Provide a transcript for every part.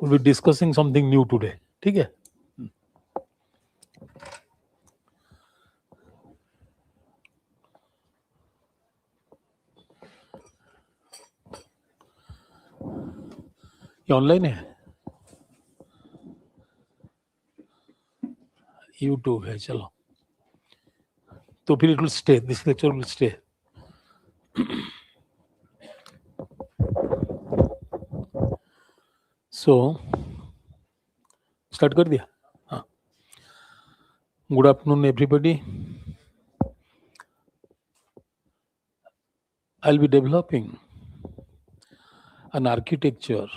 we'll be discussing something new today. ठीक है? ये ऑनलाइन है, यूट्यूब है, चलो तो फिर it will stay, this lecture will stay. So start कर दिया. हाँ, good afternoon everybody. I'll be developing an architecture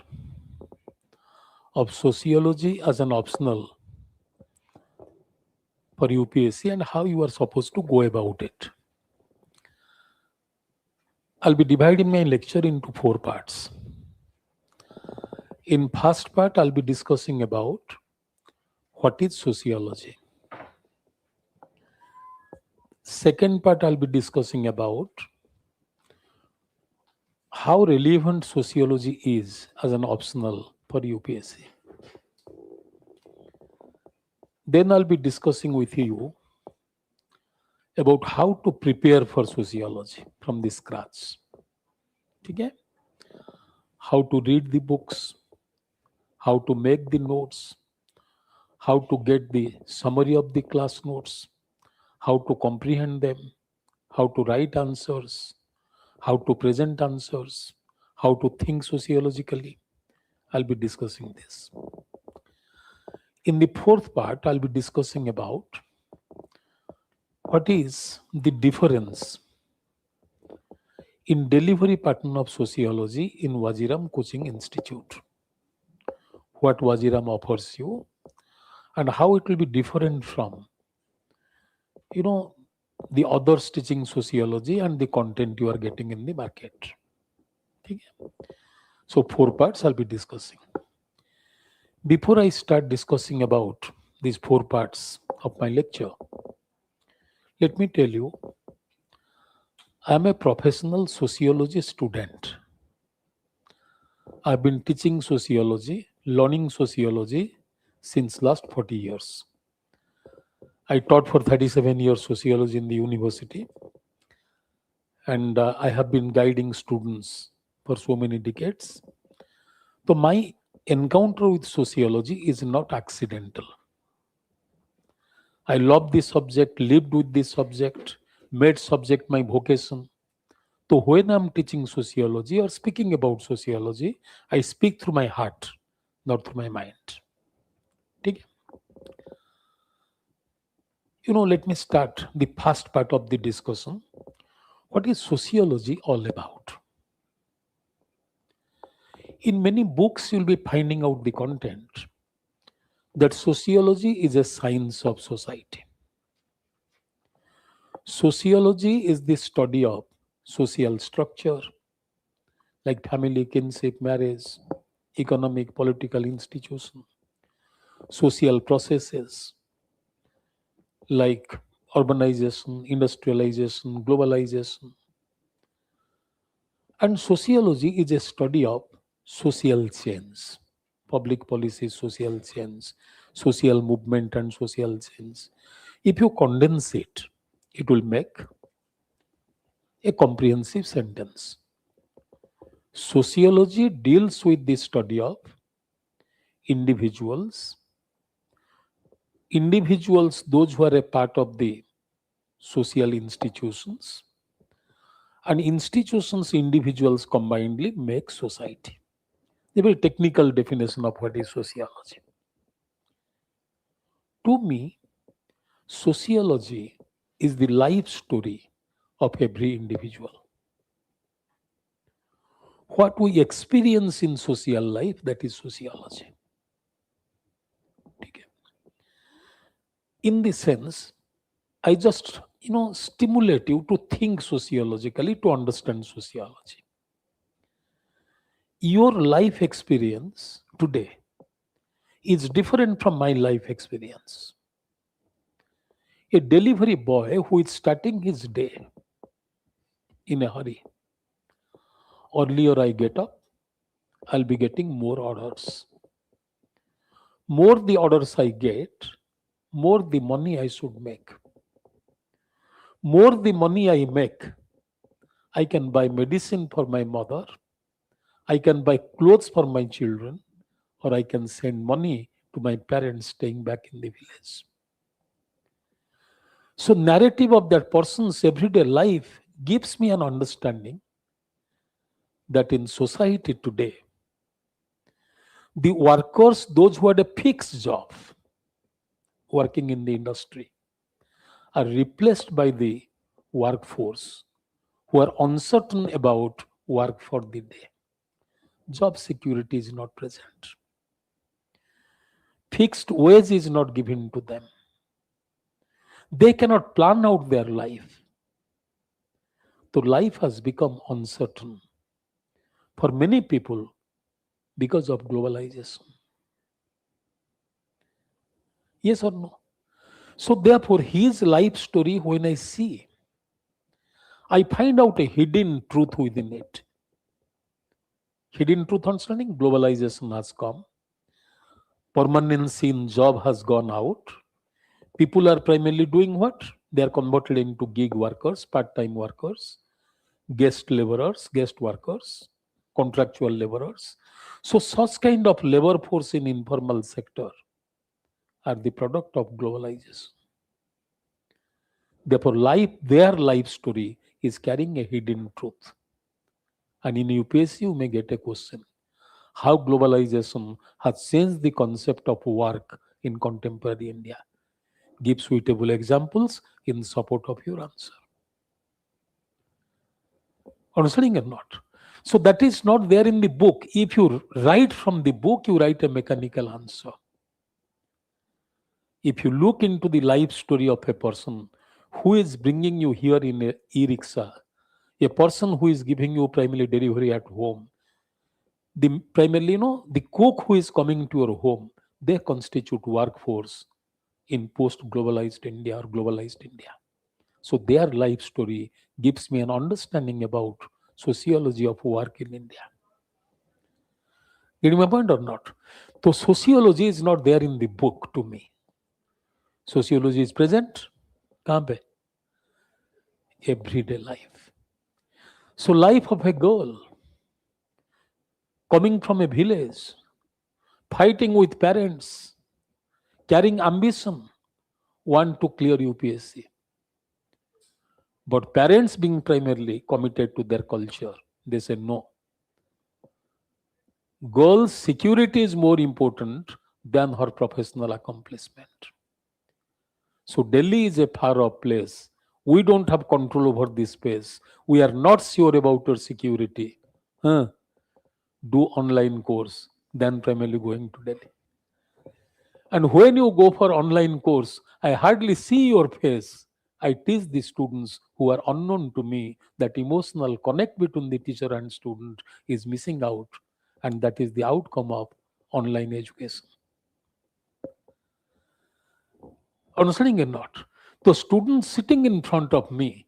of sociology as an optional for UPSC and how you are supposed to go about it. I'll be dividing my lecture into 4 parts. In first part, I'll be discussing about what is sociology. Second part, I'll be discussing about how relevant sociology is as an optional for UPSC. Then I'll be discussing with you about how to prepare for sociology from the scratch. Okay? How to read the books, how to make the notes, how to get the summary of the class notes, how to comprehend them, how to write answers, how to present answers, how to think sociologically. I'll be discussing this. In the fourth part, I'll be discussing about what is the difference in delivery pattern of sociology in Vajiram Coaching Institute. What Vajiram offers you and how it will be different from, the others teaching sociology and the content you are getting in the market. Okay? So 4 parts I'll be discussing. Before I start discussing about these 4 parts of my lecture, let me tell you, I am a professional sociology student. I've been teaching sociology, learning sociology since last 40 years. I taught for 37 years sociology in the university, and I have been guiding students for so many decades. So my encounter with sociology is not accidental. I love this subject, lived with this subject, made subject my vocation. So when I'm teaching sociology or speaking about sociology, I speak through my heart, not through my mind. Okay? Let me start the first part of the discussion. What is sociology all about? In many books, you'll be finding out the content that sociology is a science of society. Sociology is the study of social structure like family, kinship, marriage, economic, political institution, social processes like urbanization, industrialization, globalization. And sociology is a study of social change, public policy, social change, social movement and social change. If you condense it, it will make a comprehensive sentence. Sociology deals with the study of individuals, those who are a part of the social institutions, and institutions, individuals combinedly make society. A very technical definition of what is sociology. To me, sociology is the life story of every individual. What we experience in social life, that is sociology. Okay. In this sense, I just stimulate you to think sociologically, to understand sociology. Your life experience today is different from my life experience. A delivery boy who is starting his day in a hurry. Earlier I get up, I'll be getting more orders. more the orders I get, more the money I should make. More the money I make, I can buy medicine for my mother, I can buy clothes for my children, or I can send money to my parents staying back in the village. So narrative of that person's everyday life gives me an understanding that in society today, the workers, those who had a fixed job working in the industry, are replaced by the workforce who are uncertain about work for the day. Job security is not present. Fixed wage is not given to them. They cannot plan out their life. So life has become uncertain for many people because of globalization. Yes or no? So therefore, his life story, when I see, I find out a hidden truth within it. Hidden truth understanding, globalization has come. Permanency in job has gone out. People are primarily doing what? They are converted into gig workers, part-time workers, guest laborers, guest workers, contractual laborers. So such kind of labor force in informal sector are the product of globalization. Therefore, their life story is carrying a hidden truth. And in UPSC, you may get a question: how globalization has changed the concept of work in contemporary India? Give suitable examples in support of your answer. Understanding or not? So that is not there in the book. If you write from the book, you write a mechanical answer. If you look into the life story of a person who is bringing you here in a e-rickshaw, a person who is giving you primarily delivery at home, the primarily, the cook who is coming to your home, they constitute workforce in post-globalized India or globalized India. So their life story gives me an understanding about sociology of work in India. Getting my point or not? So sociology is not there in the book to me. Sociology is present. कहाँ पे? Everyday life. So life of a girl coming from a village, fighting with parents, carrying ambition, want to clear UPSC. But parents being primarily committed to their culture, they say no. Girl's security is more important than her professional accomplishment. So Delhi is a far off place. We don't have control over this space. We are not sure about your security. Huh? Do online course than primarily going to Delhi. And when you go for online course, I hardly see your face. I teach the students who are unknown to me that emotional connect between the teacher and student is missing out. And that is the outcome of online education. Understanding or not? The students sitting in front of me,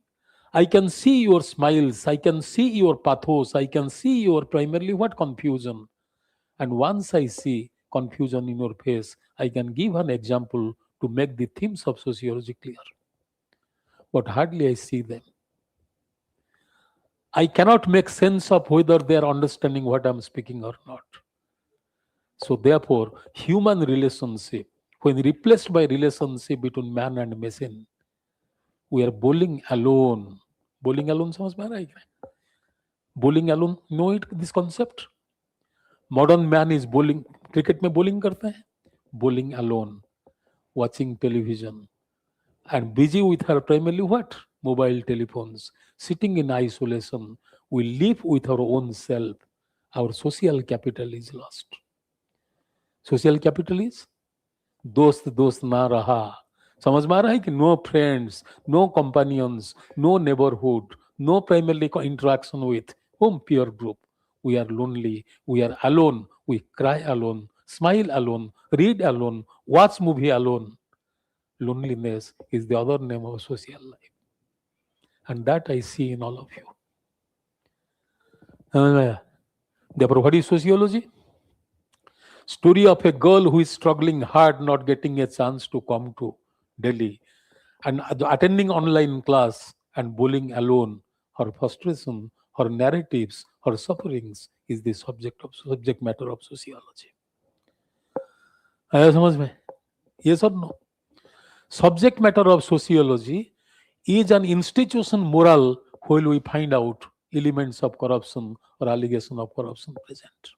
I can see your smiles, I can see your pathos, I can see your primarily what confusion. And once I see confusion in your face, I can give an example to make the themes of sociology clear. But hardly I see them. I cannot make sense of whether they are understanding what I'm speaking or not. So therefore, human relationship, when replaced by relationship between man and machine, we are bowling alone. Bowling alone समझ में आ रहा है क्या? Bowling alone, know it, this concept? Modern man is bowling. Cricket में bowling करते हैं. Bowling alone, watching television, and busy with her primarily what? Mobile telephones, sitting in isolation. We live with our own self. Our social capital is lost. Social capital is दोस्त दोस्त ना रहा. समझ में आ रहा है कि no friends, no companions, no neighborhood, no primarily interaction with home peer group. We are lonely, we are alone, we cry alone, smile alone, read alone, watch movie alone. Loneliness is the other name of social life. And that I see in all of you. Therefore, what is sociology? Story of a girl who is struggling hard, not getting a chance to come to Delhi and attending online class and bowling alone. Her frustration, her narratives, her sufferings is the subject matter of sociology. आया समझ में? Yes or no? Subject matter of sociology is an institution moral where we find out elements of corruption or allegation of corruption present.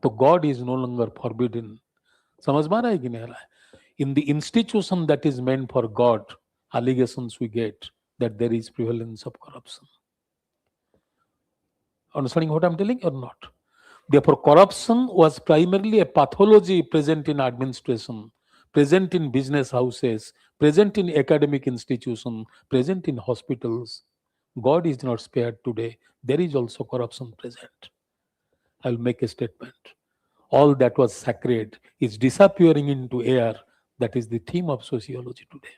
So God is no longer forbidden. समझ में आ रहा है कि नहीं आ रहा है? In the institution that is meant for God, allegations we get that there is prevalence of corruption. Understanding what I'm telling or not? Therefore, corruption was primarily a pathology present in administration, present in business houses, present in academic institutions, present in hospitals. God is not spared today. There is also corruption present. I'll make a statement. All that was sacred is disappearing into air. That is the theme of sociology today.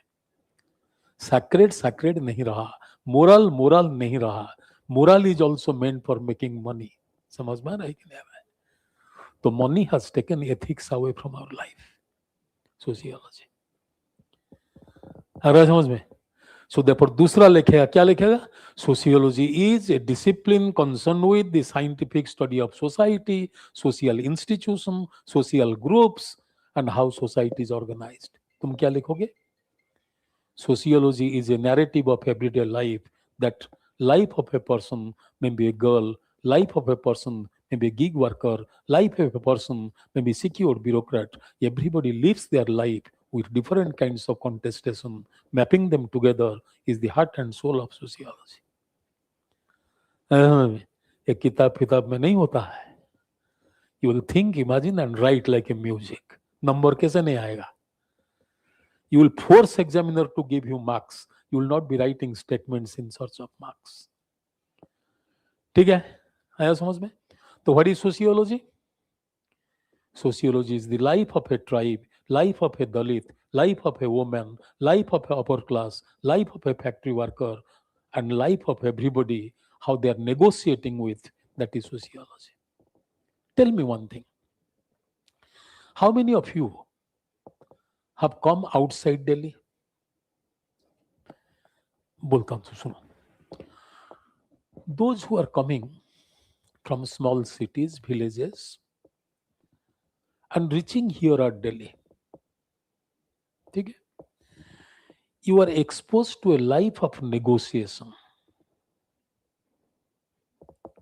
Sacred नहीं रहा, moral नहीं रहा. Moral is also meant for making money. समझ में आ रहा है कि नहीं आ रहा है? तो money has taken ethics away from our life. Sociology. आ रहा है समझ में? So therefore दूसरा लिखेगा, क्या लिखेगा? Sociology is a discipline concerned with the scientific study of society, social institution, social groups and how society is organized. तुम क्या लिखोगे? Sociology is a narrative of everyday life, that life of a person may be a girl, life of a person may be a gig worker, life of a person may be secure bureaucrat. Everybody lives their life with different kinds of contestation. Mapping them together is the heart and soul of sociology. एक किताब में नहीं होता है. You will think, imagine and write like a music. Number कैसे नहीं आएगा? You will force examiner to give you marks. You will not be writing statements in search of marks. ठीक है? आया समझ में? तो what is sociology? Sociology is the life of a tribe, life of a Dalit, life of a woman, life of a upper class, life of a factory worker, and life of everybody, how they are negotiating with. That is sociology. Tell me one thing. How many of you have come outside Delhi? बोलता हूं सुनो. Those who are coming from small cities, villages, and reaching here at Delhi, ठीक है? You are exposed to a life of negotiation.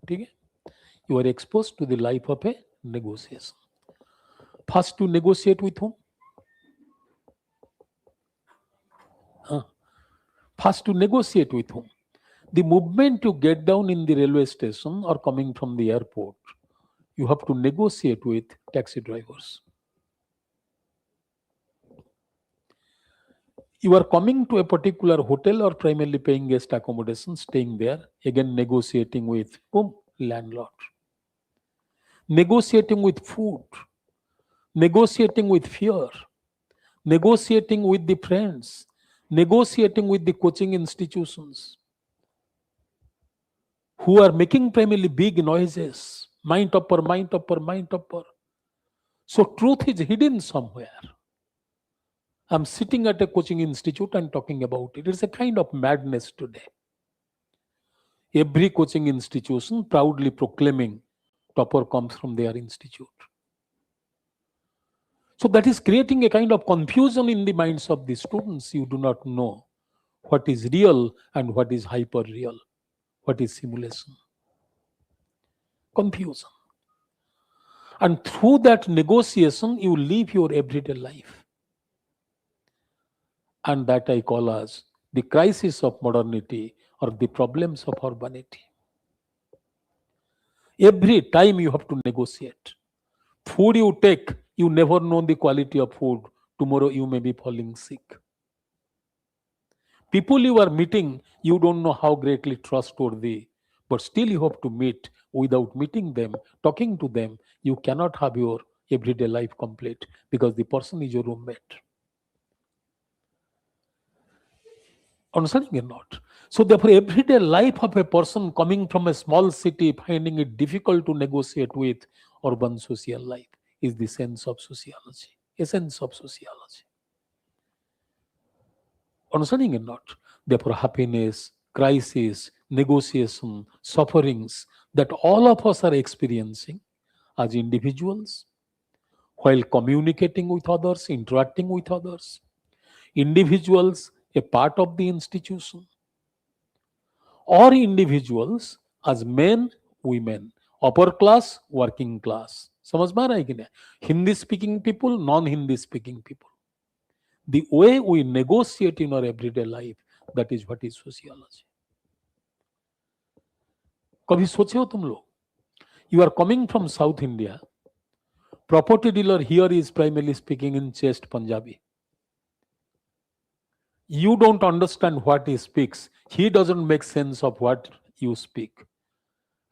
ठीक है? You are exposed to the life of a negotiation. First, to negotiate with whom? First, to negotiate with whom? The moment you get down in the railway station or coming from the airport, you have to negotiate with taxi drivers. You are coming to a particular hotel or primarily paying guest accommodation, staying there, again negotiating with whom? Landlord. Negotiating with food, negotiating with fear, negotiating with the friends, negotiating with the coaching institutions who are making primarily big noises, mind topper, mind topper, mind topper. So truth is hidden somewhere. I'm sitting at a coaching institute and talking about it. It's a kind of madness today. Every coaching institution proudly proclaiming topper comes from their institute. So that is creating a kind of confusion in the minds of the students. You do not know what is real and what is hyper real, what is simulation. Confusion. And through that negotiation, you live your everyday life. And that I call as the crisis of modernity or the problems of urbanity. Every time you have to negotiate. Food you take, you never know the quality of food. Tomorrow you may be falling sick. People you are meeting, you don't know how greatly trustworthy, but still you have to meet. Without meeting them, talking to them, you cannot have your everyday life complete because the person is your roommate. Understanding or not? So therefore, everyday life of a person coming from a small city finding it difficult to negotiate with urban social life is the sense of sociology, essence of sociology. Understanding or not? Therefore, happiness, crisis, negotiation, sufferings that all of us are experiencing as individuals while communicating with others, interacting with others. Individuals, a part of the institution, or individuals as men, women, upper class, working class. समझ में आ रहा है कि नहीं? Hindi speaking people, non-Hindi speaking people. The way we negotiate in our everyday life, that is what is sociology. कभी सोचे हो तुम लोग? You are coming from South India. Property dealer here is primarily speaking in chaste Punjabi. You don't understand what he speaks. He doesn't make sense of what you speak.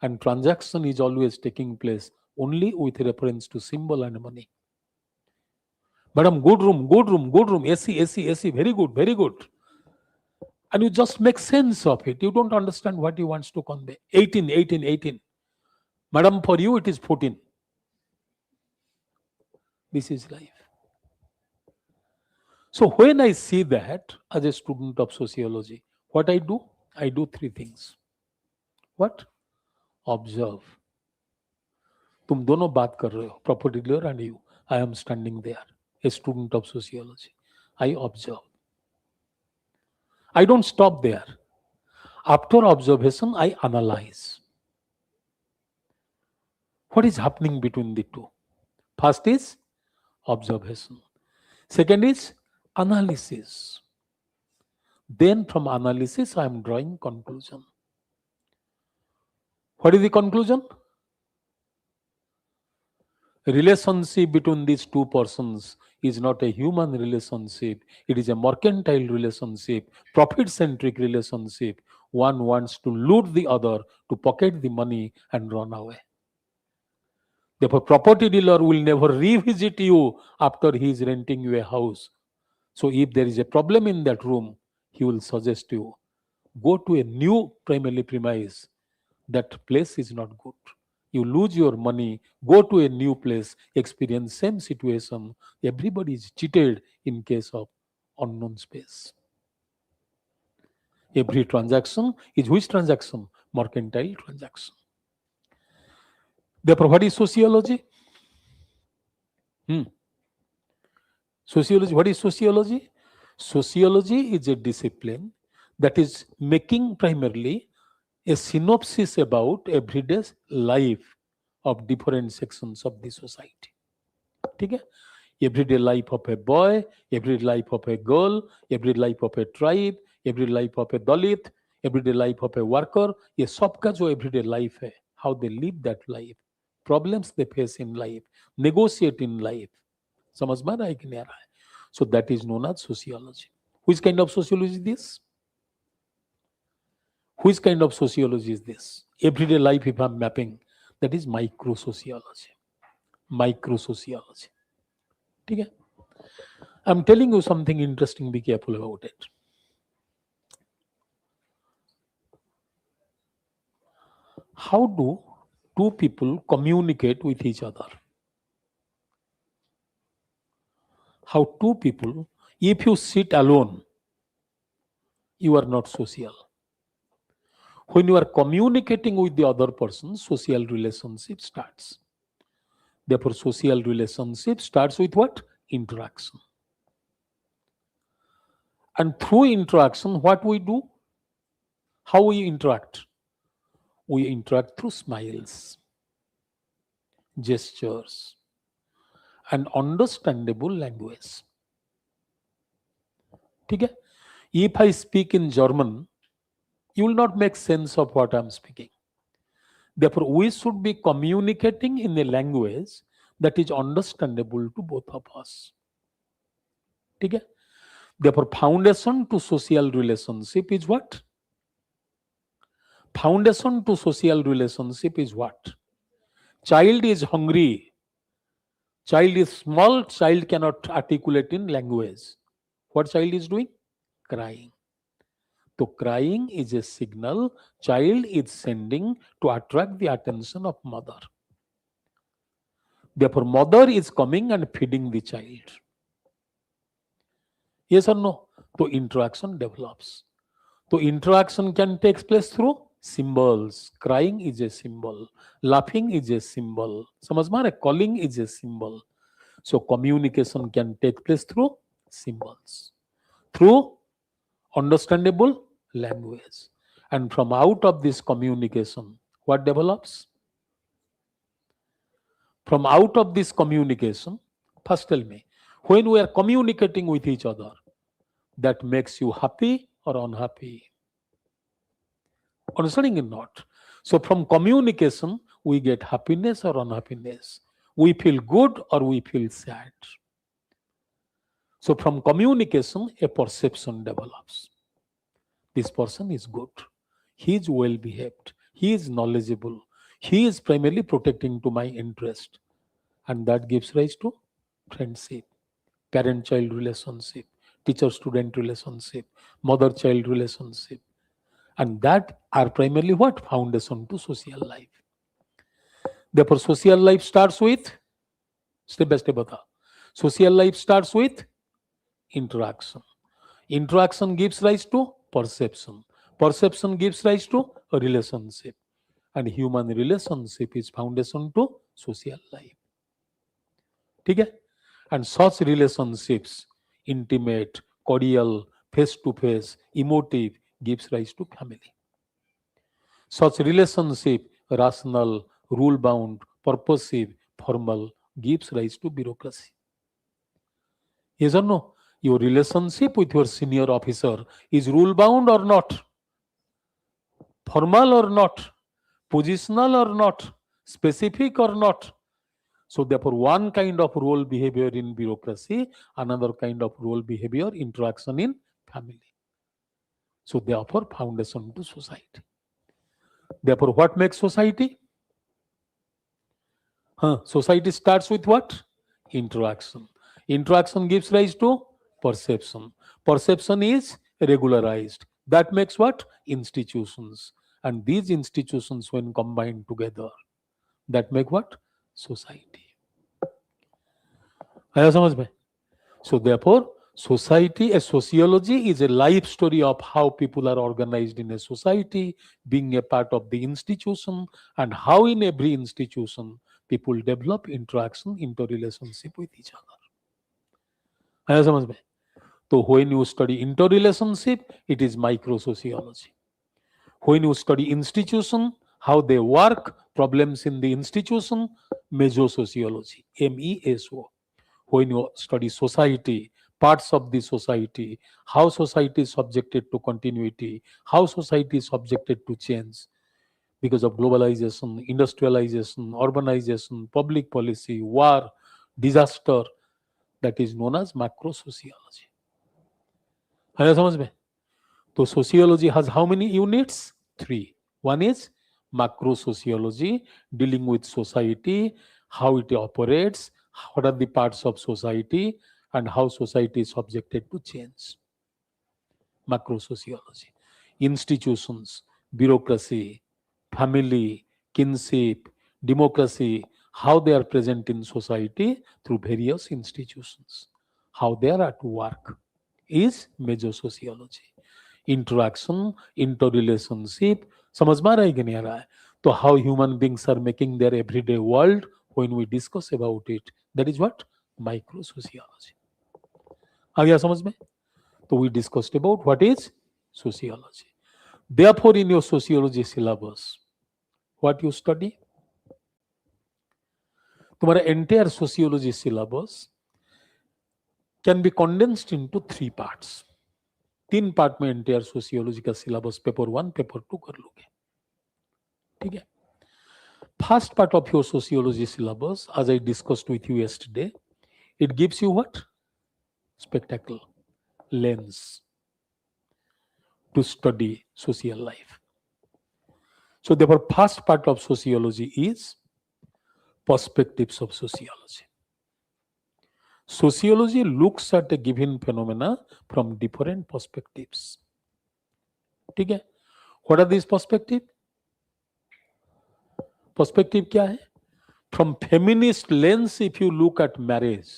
And transaction is always taking place only with reference to symbol and money. Madam, good room, good room, good room, AC, AC, AC, very good, very good. And you just make sense of it. You don't understand what he wants to convey. 18, 18, 18. Madam, for you it is 14. This is life. So when I see that as a student of sociology, what I do? I do three things. What? Observe. तुम दोनों बात कर रहे हो, property dealer and you. I am standing there, a student of sociology. I observe. I don't stop there. After observation, I analyze. What is happening between the two? First is observation. Second is analysis. Then from analysis, I am drawing conclusion. What is the conclusion? Relationship between these two persons is not a human relationship. It is a mercantile relationship, profit-centric relationship. One wants to loot the other, to pocket the money and run away. Therefore, property dealer will never revisit you after he is renting you a house. So if there is a problem in that room, he will suggest you, go to a new primary premise. That place is not good. You lose your money, go to a new place, experience same situation. Everybody is cheated in case of unknown space. Every transaction is which transaction? Mercantile transaction. Therefore, what is sociology? Sociology. What is sociology? Sociology is a discipline that is making primarily a synopsis about everyday life of different sections of the society. Okay? Everyday life of a boy, everyday life of a girl, everyday life of a tribe, everyday life of a Dalit, everyday life of a worker. ये सबका जो everyday life है, how they live that life, problems they face in life, negotiate in life. समझ में आ रहा है कि नहीं आ रहा है? So that is known as sociology. Which kind of sociology is this? Which kind of sociology is this? Everyday life, if I'm mapping, that is micro sociology. Micro sociology. Okay? I'm telling you something interesting, be careful about it. How do two people communicate with each other? How two people, if you sit alone, you are not social. When you are communicating with the other person, social relationship starts. Therefore, social relationship starts with what? Interaction. And through interaction, what we do? How we interact? We interact through smiles, gestures, and understandable language. Okay? If I speak in German, you will not make sense of what I'm speaking. Therefore, we should be communicating in a language that is understandable to both of us. Okay? Therefore, foundation to social relationship is what? Foundation to social relationship is what? Child is hungry. Child is small. Child cannot articulate in language. What child is doing? Crying. So crying is a signal child is sending to attract the attention of mother. Therefore, mother is coming and feeding the child. Yes or no? So interaction develops. So interaction can take place through symbols. Crying is a symbol. Laughing is a symbol. समझ में आ रहा है? Calling is a symbol. So communication can take place through symbols, through understandable language. And from out of this communication, what develops? From out of this communication, first tell me, when we are communicating with each other, that makes you happy or unhappy? Understanding or not? So from communication, we get happiness or unhappiness. We feel good or we feel sad. So from communication, a perception develops. This person is good. He is well behaved. He is knowledgeable. He is primarily protecting to my interest. And that gives rise to friendship, parent-child relationship, teacher-student relationship, mother-child relationship. And that are primarily what? Foundation to social life. Therefore, social life starts with, step by step bata. Social life starts with interaction. Interaction gives rise to perception. Perception gives rise to a relationship. And human relationship is foundation to social life. ठीक है? And such relationships, intimate, cordial, face-to-face, emotive, gives rise to family. Such relationship, rational, rule-bound, purposive, formal, gives rise to bureaucracy. Yes or no? Your relationship with your senior officer is rule-bound or not? Formal or not? Positional or not? Specific or not? So therefore, one kind of role behavior in bureaucracy, another kind of role behavior, interaction in family. So therefore, foundation to society. Therefore, what makes society? Society starts with what? Interaction. Interaction gives rise to perception. Perception is regularized. That makes what? Institutions. And these institutions, when combined together, that make what? Society. आया समझ में? So therefore, society, a sociology is a life story of how people are organized in a society, being a part of the institution, and how in every institution people develop interaction, interrelationship with each other. आया समझ में? So when you study interrelationship, it is micro-sociology. When you study institution, how they work, problems in the institution, meso-sociology, MESO. When you study society, parts of the society, how society is subjected to continuity, how society is subjected to change because of globalization, industrialization, urbanization, public policy, war, disaster, that is known as macro sociology. है ना समझ में? So sociology has how many units? 3. One is macro sociology, dealing with society, how it operates, what are the parts of society, and how society is subjected to change. Macro sociology. Institutions, bureaucracy, family, kinship, democracy, how they are present in society through various institutions, how they are at work, is major sociology. Interaction, interrelationship, समझ में आ रहा है कि नहीं आ रहा है? तो how human beings are making their everyday world, when we discuss about it, that is what? Micro sociology. आ गया समझ में? So we discussed about what is sociology. Therefore, in your sociology syllabus, what you study? तुम्हारा entire sociology syllabus can be condensed into 3 parts. 3 part में entire sociology का syllabus paper 1 paper 2 कर लोगे. ठीक है? First part of your sociology syllabus, as I discussed with you yesterday, it gives you what? Spectacle, lens to study social life. So therefore, first part of sociology is perspectives of sociology. Sociology looks at a given phenomena from different perspectives. ठीक है. What are these perspective? Perspective क्या है? From feminist lens, if you look at marriage,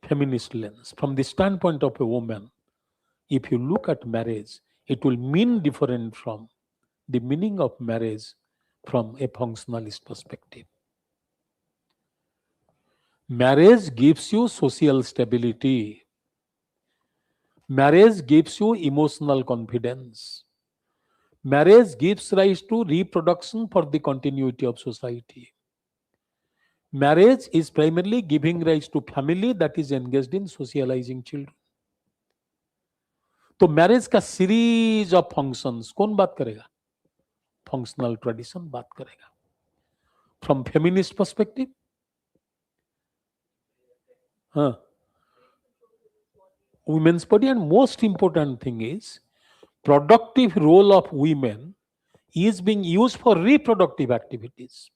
feminist lens, from the standpoint of a woman, if you look at marriage, it will mean different from the meaning of marriage from a functionalist perspective. Marriage gives you social stability. Marriage gives you emotional confidence. Marriage gives rise to reproduction for the continuity of society. Marriage is primarily giving rise to family that is engaged in socializing children. तो marriage का series of functions कौन बात करेगा? Functional tradition बात करेगा. From feminist perspective, हाँ, women's body, and most important thing is productive role of women is being used for reproductive activities.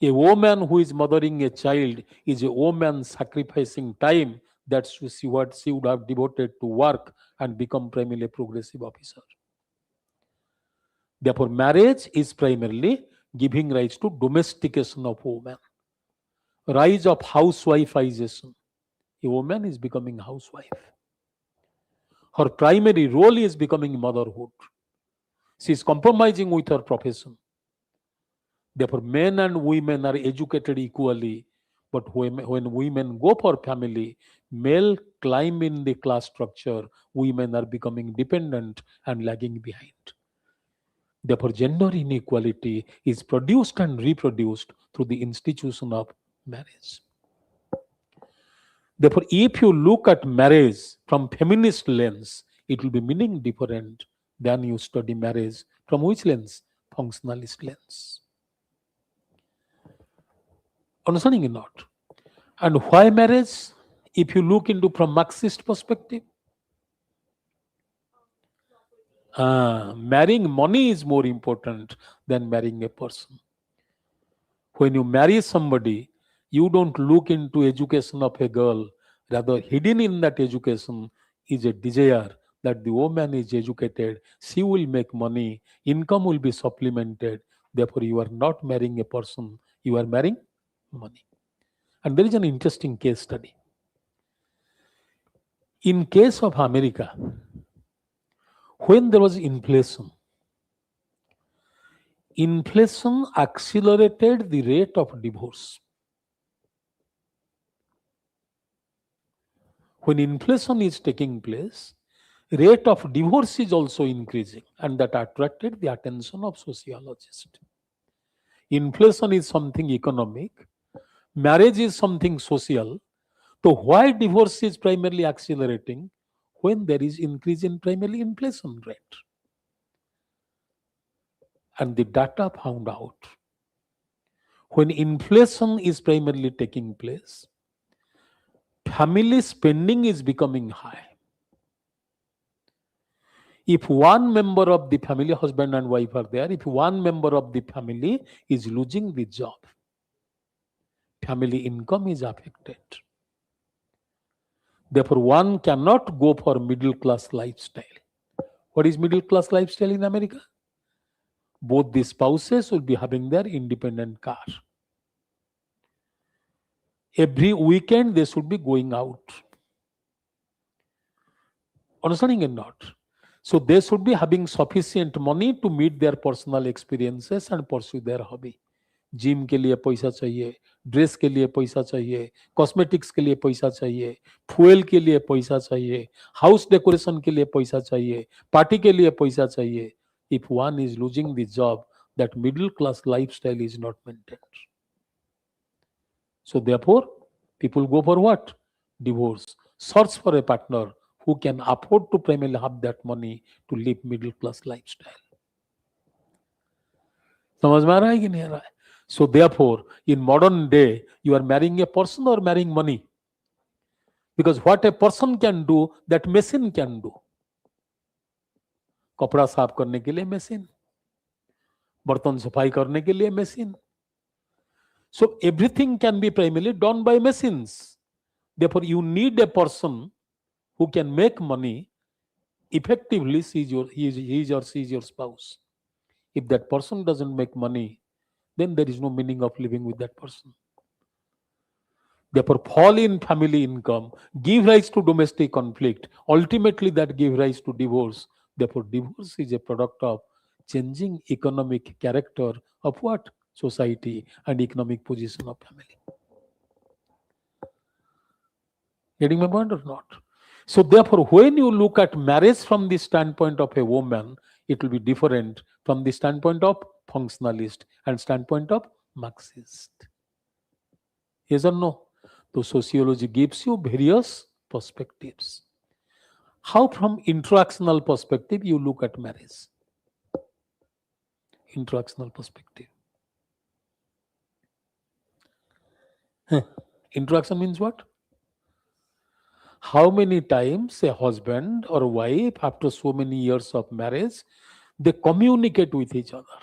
A woman who is mothering a child is a woman sacrificing time that she would have devoted to work and become primarily a progressive officer. Therefore, marriage is primarily giving rise to domestication of woman, rise of housewifeization. A woman is becoming housewife. Her primary role is becoming motherhood. She is compromising with her profession. Therefore, men and women are educated equally. But when women go for family, male climb in the class structure, women are becoming dependent and lagging behind. Therefore, gender inequality is produced and reproduced through the institution of marriage. Therefore, if you look at marriage from feminist lens, it will be meaning different than you study marriage from which lens? Functionalist lens. Understanding or not? And why marriage? If you look into from Marxist perspective, marrying money is more important than marrying a person. When you marry somebody, you don't look into education of a girl. Rather, hidden in that education is a desire that the woman is educated, she will make money, income will be supplemented. Therefore, you are not marrying a person, you are marrying money. And there is an interesting case study. In case of America, when there was inflation accelerated the rate of divorce. When inflation is taking place, rate of divorce is also increasing, and that attracted the attention of sociologists. Inflation is something economic, marriage is something social. So why divorce is primarily accelerating when there is increase in primarily inflation rate? And the data found out when inflation is primarily taking place, family spending is becoming high. If one member of the family, husband and wife are there, if one member of the family is losing the job, family income is affected. Therefore, one cannot go for middle class lifestyle. What is middle class lifestyle in America? Both the spouses will be having their independent car. Every weekend they should be going out. Understanding or not? So they should be having sufficient money to meet their personal experiences and pursue their hobby. Gym के लिए पैसा चाहिए, dress के लिए पैसा चाहिए, cosmetics के लिए पैसा चाहिए, फ्यूल के लिए पैसा चाहिए, हाउस डेकोरेशन के लिए पैसा चाहिए, पार्टी के लिए पैसा चाहिए. If one is losing the job, that middle class lifestyle is not maintained. So therefore, people go for what? Divorce. Search for a partner who can afford to primarily have that money to live middle class lifestyle. समझ में आ रहा है कि नहीं आ रहा है? So therefore, in modern day, you are marrying a person or marrying money? Because what a person can do, that machine can do. कपड़ा साफ करने के लिए मशीन, बर्तन सफाई करने के लिए machine. So everything can be primarily done by machines. Therefore, you need a person who can make money effectively he is or she is your spouse. If that person doesn't make money, then there is no meaning of living with that person. Therefore, fall in family income give rise to domestic conflict. Ultimately, that give rise to divorce. Therefore, divorce is a product of changing economic character of what? Society and economic position of family. Getting my point or not? So, therefore, when you look at marriage from the standpoint of a woman, it will be different from the standpoint of functionalist and standpoint of Marxist. Yes or no? So sociology gives you various perspectives. How from interactional perspective you look at marriage? Interactional perspective. Interaction means what? How many times a husband or wife after so many years of marriage they communicate with each other,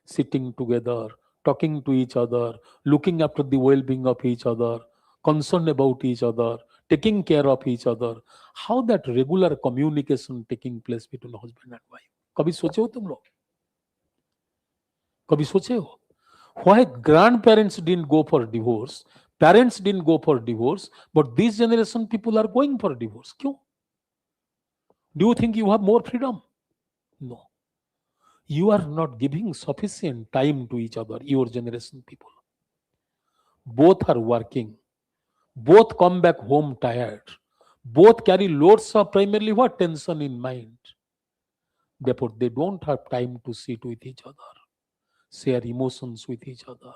sitting together, talking to each other, looking after the well-being of each other, concerned about each other, taking care of each other. How that regular communication taking place between husband and wife? कभी सोचे हो तुम लोग? कभी सोचे हो? Why grandparents didn't go for divorce, parents didn't go for divorce, but this generation people are going for divorce? क्यों? Do you think you have more freedom? No. You are not giving sufficient time to each other, your generation people. Both are working. Both come back home tired. Both carry loads of primarily what? Tension in mind. Therefore, they don't have time to sit with each other, share emotions with each other,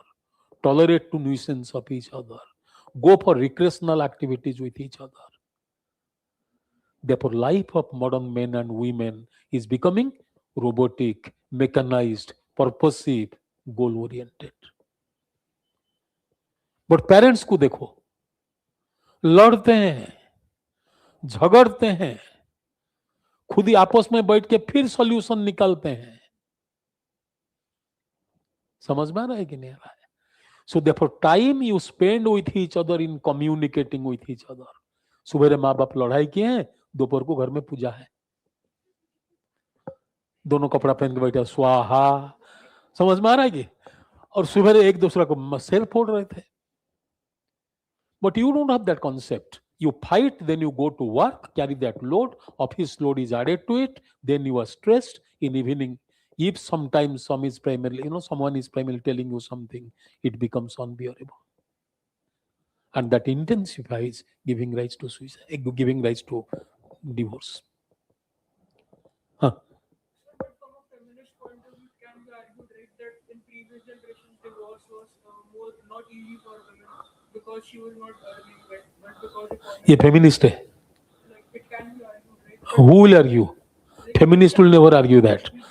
tolerate to nuisance of each other, go for recreational activities with each other. Therefore, life of modern men and women is becoming robotic, mechanized, purposive, goal oriented. But parents को देखो, लड़ते हैं, झगड़ते हैं, खुद ही आपस में बैठ के फिर सॉल्यूशन निकालते हैं. समझ में आ रहा है कि नहीं आ रहा है? So therefore time you spend with each other in communicating with each other. सुबह माँ बाप लड़ाई किए हैं, दोपहर को घर में पूजा है, दोनों कपड़ा पहन के बैठे स्वाहा. समझ में आ रहा है कि? और सुबह एक दूसरे को सिर फोड़ रहे थे. But you don't have that concept. You fight, then you go to work, carry that load, office load is added to it, then you are stressed in evening. If sometimes someone is primarily telling you something, it becomes unbearable. And that intensifies giving rise to suicide, giving rise to divorce. Huh. But from a feminist point of view, it can be argued, right, that in previous generations, divorce was more not easy for women because she was not earning well, but because ये economy, feminist है. like it can be argued, right? Who will argue? Like Feminist will never argue that. we can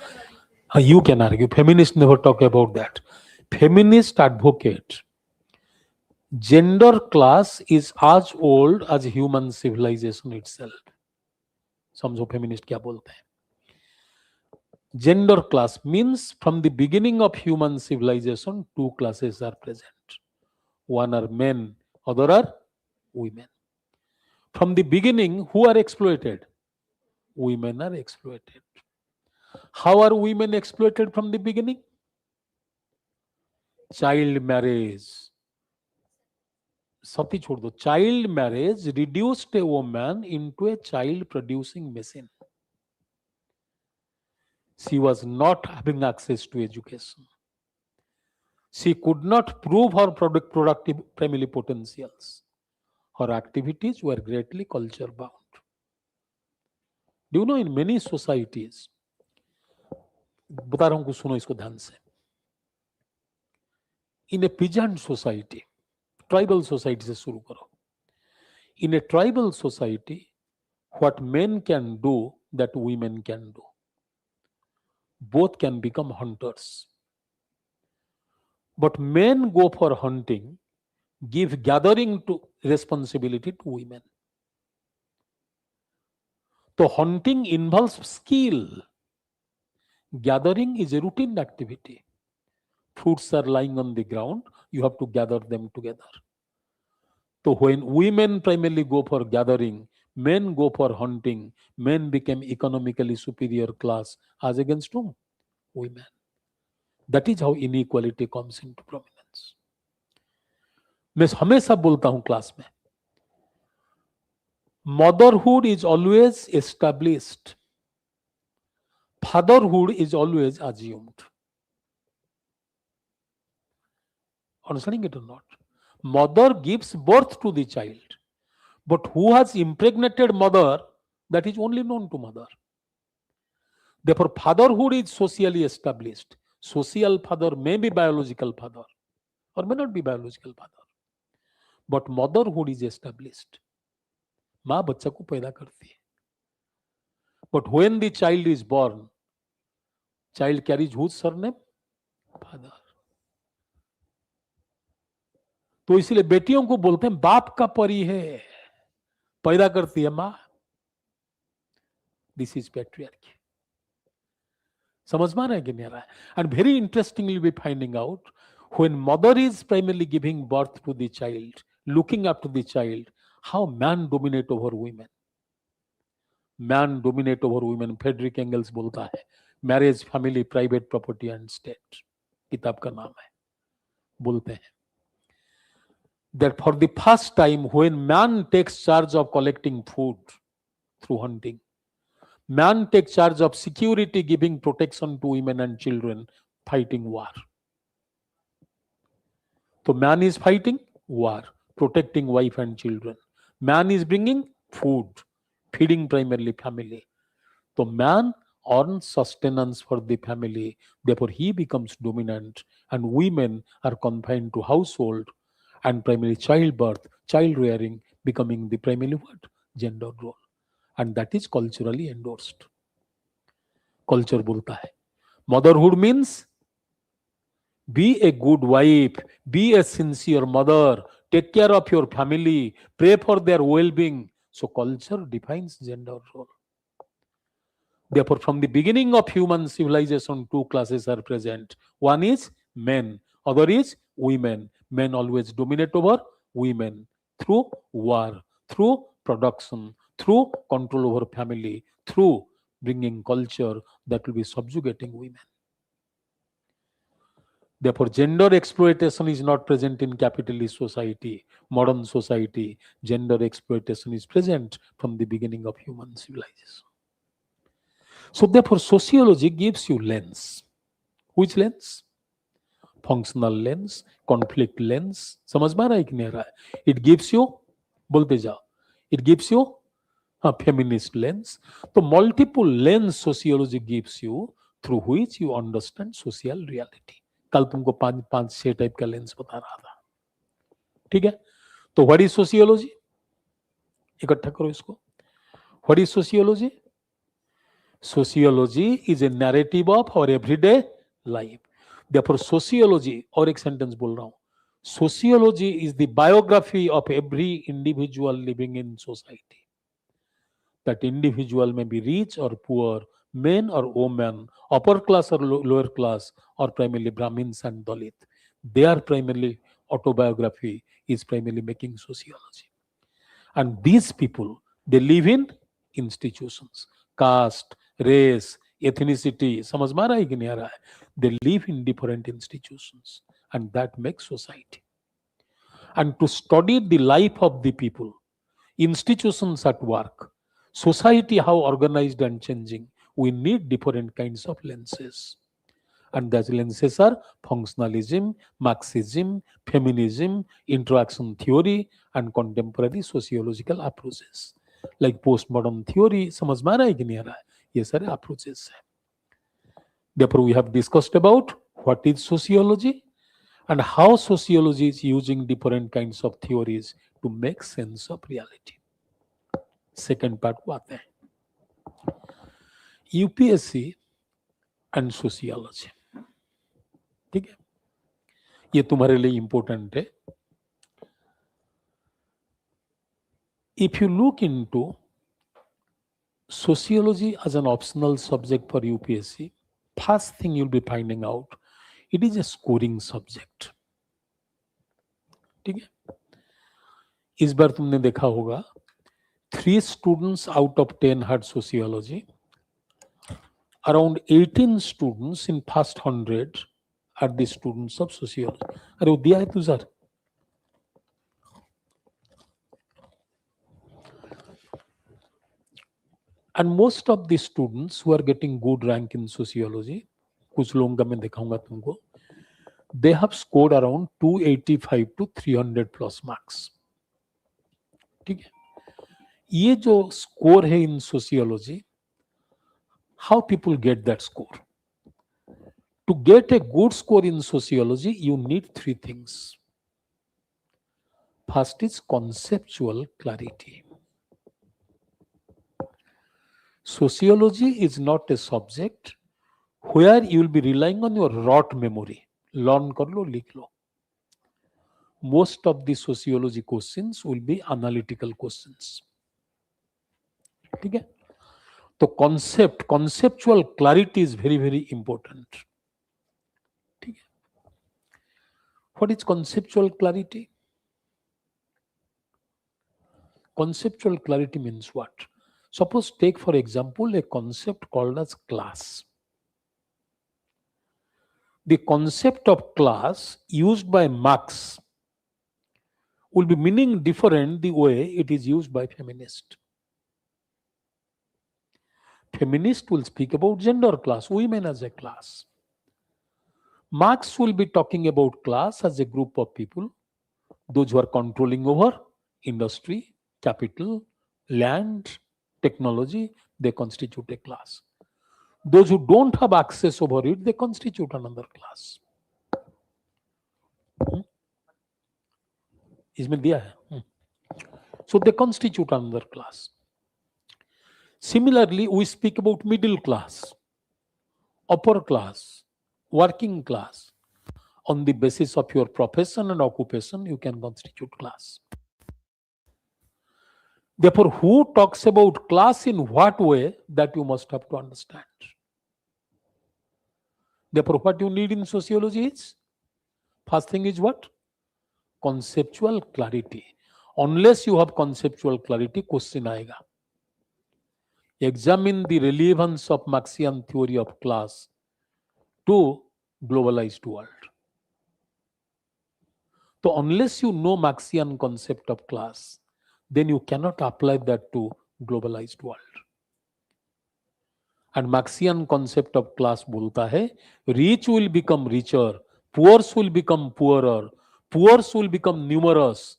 argue. You can argue. Feminists never talk about that. Feminists advocate gender class is as old as human civilization itself. समझो feminist क्या बोलते हैं. Gender class means from the beginning of human civilization, two classes are present. One are men, other are women. From the beginning, who are exploited? Women are exploited. How are women exploited from the beginning? Child marriage. सती छोड़ दो. Child marriage reduced a woman into a child producing machine. She was not having access to education. She could not prove her productive family potentials. Her activities were greatly culture bound. Do you know in many societies, बता रहा हूं कुछ, सुनो इसको ध्यान से. In a peasant society, tribal society से शुरू करो. In a tribal society, what men can do that women can do. Both can become hunters. But men go for hunting, give gathering to responsibility to women. So hunting involves skill. Gathering is a routine activity. Fruits are lying on the ground, you have to gather them together. So when women primarily go for gathering, Men go for hunting. Men became economically superior class as against whom? Women. That is how inequality comes into prominence. मैं हमेशा बोलता हूं class में, motherhood is always established, fatherhood is always assumed. Understanding it or not? Mother gives birth to the child, but who has impregnated mother, that is only known to mother. Therefore, fatherhood is socially established. Social father may be biological father or may not be biological father, but motherhood is established. माँ बच्चा को पैदा करती है. But when the child is born, child carries whose surname? Father. तो इसलिए बेटियों को बोलते हैं बाप का परी है, पैदा करती है माँ. This is patriarchy. समझ में आ रहा है कि नहीं आ रहा है? And very interestingly we finding out when mother is primarily giving birth to the child, looking after the child, how man dominate over women. Man dominate over women. Frederick Engels बोलता है marriage family private property and state, किताब का नाम है. बोलते हैं that for the first time when man takes charge of collecting food through hunting, man takes charge of security, giving protection to women and children, fighting war. So man is fighting war, protecting wife and children. Man is bringing food, feeding primarily family. So man earns sustenance for the family, therefore he becomes dominant, and women are confined to household and primarily childbirth, child rearing becoming the primary what? Gender role. And that is culturally endorsed. Culture बोलता है motherhood means be a good wife, be a sincere mother, take care of your family, pray for their well-being. So culture defines gender role. Therefore, from the beginning of human civilization, two classes are present. One is men, other is women. Men always dominate over women through war, through production, through control over family, through bringing culture that will be subjugating women. Therefore, gender exploitation is not present in capitalist society, modern society. Gender exploitation is present from the beginning of human civilization. So therefore, sociology gives you lens. Which lens? Functional lens, conflict lens. समझ में आ रहा है कि नहीं आ रहा है? It gives you, बोलते जाओ. It gives you a feminist lens. तो multiple lens sociology gives you through which you understand social reality. कल तुमको पांच छह टाइप का लेंस बता रहा था. ठीक है? तो व्हाट इज सोशियोलॉजी? इकट्ठा करो इसको. What is sociology? Sociology is a narrative of our everyday life. Therefore, sociology, और एक सेंटेंस बोल रहा हूं, sociology is the biography of every individual living in society. That individual may be rich or poor, men or women, upper class or lower class, or primarily Brahmins and Dalit. Their primarily autobiography is primarily making sociology. And these people, they live in institutions. Caste, race, ethnicity, समझ में आ रहा है कि नहीं आ रहा है? They live in different institutions, and that makes society. And to study the life of the people, institutions at work, society how organized and changing, we need different kinds of lenses. And those lenses are functionalism, Marxism, feminism, interaction theory, and contemporary sociological approaches. Like postmodern theory, समझ में आ रहा है कि नहीं आ रहा है? ये सारे approaches हैं. Therefore, we have discussed about what is sociology and how sociology is using different kinds of theories to make sense of reality. Second part को आते हैं. UPSC and sociology. ठीक है? ये तुम्हारे लिए इंपॉर्टेंट है. If you look into sociology as an optional subject for UPSC, first thing you'll be finding out, it is a scoring subject. ठीक है? इस बार तुमने देखा होगा 3 students out of 10 had sociology. Around 18 students in first 100 are the students of sociology. अरे वो दिया है तू sir. And most of the students who are getting good rank in sociology, कुछ लोगों का मैं दिखाऊंगा तुमको, they have scored around 285 to 300 plus marks. ठीक है. ये जो स्कोर है इन sociology, how people get that score? To get a good score in sociology, you need 3 things. First is conceptual clarity. Sociology is not a subject where you will be relying on your rote memory. Learn kar lo, likh lo. Most of the sociology questions will be analytical questions. ठीक है. तो conceptual clarity is very, very important. ठीक है. What is conceptual clarity? Conceptual clarity means what? Suppose take for example a concept called as class. The concept of class used by Marx will be meaning different the way it is used by feminist. Feminist will speak about gender class, women as a class. Marx will be talking about class as a group of people, those who are controlling over industry, capital, land, technology, they constitute a class. Those who don't have access over it, they constitute another class. इसमें दिया है. So they constitute another class. Similarly, we speak about middle class, upper class, working class. On the basis of your profession and occupation, you can constitute class. Therefore, who talks about class in what way, that you must have to understand. Therefore, what you need in sociology is, first thing is what? Conceptual clarity. Unless you have conceptual clarity, question आएगा. Examine the relevance of Marxian theory of class to globalized world. So unless you know Marxian concept of class, then you cannot apply that to globalized world. And Marxian concept of class बोलता है, rich will become richer, poor will become poorer, poor will become numerous.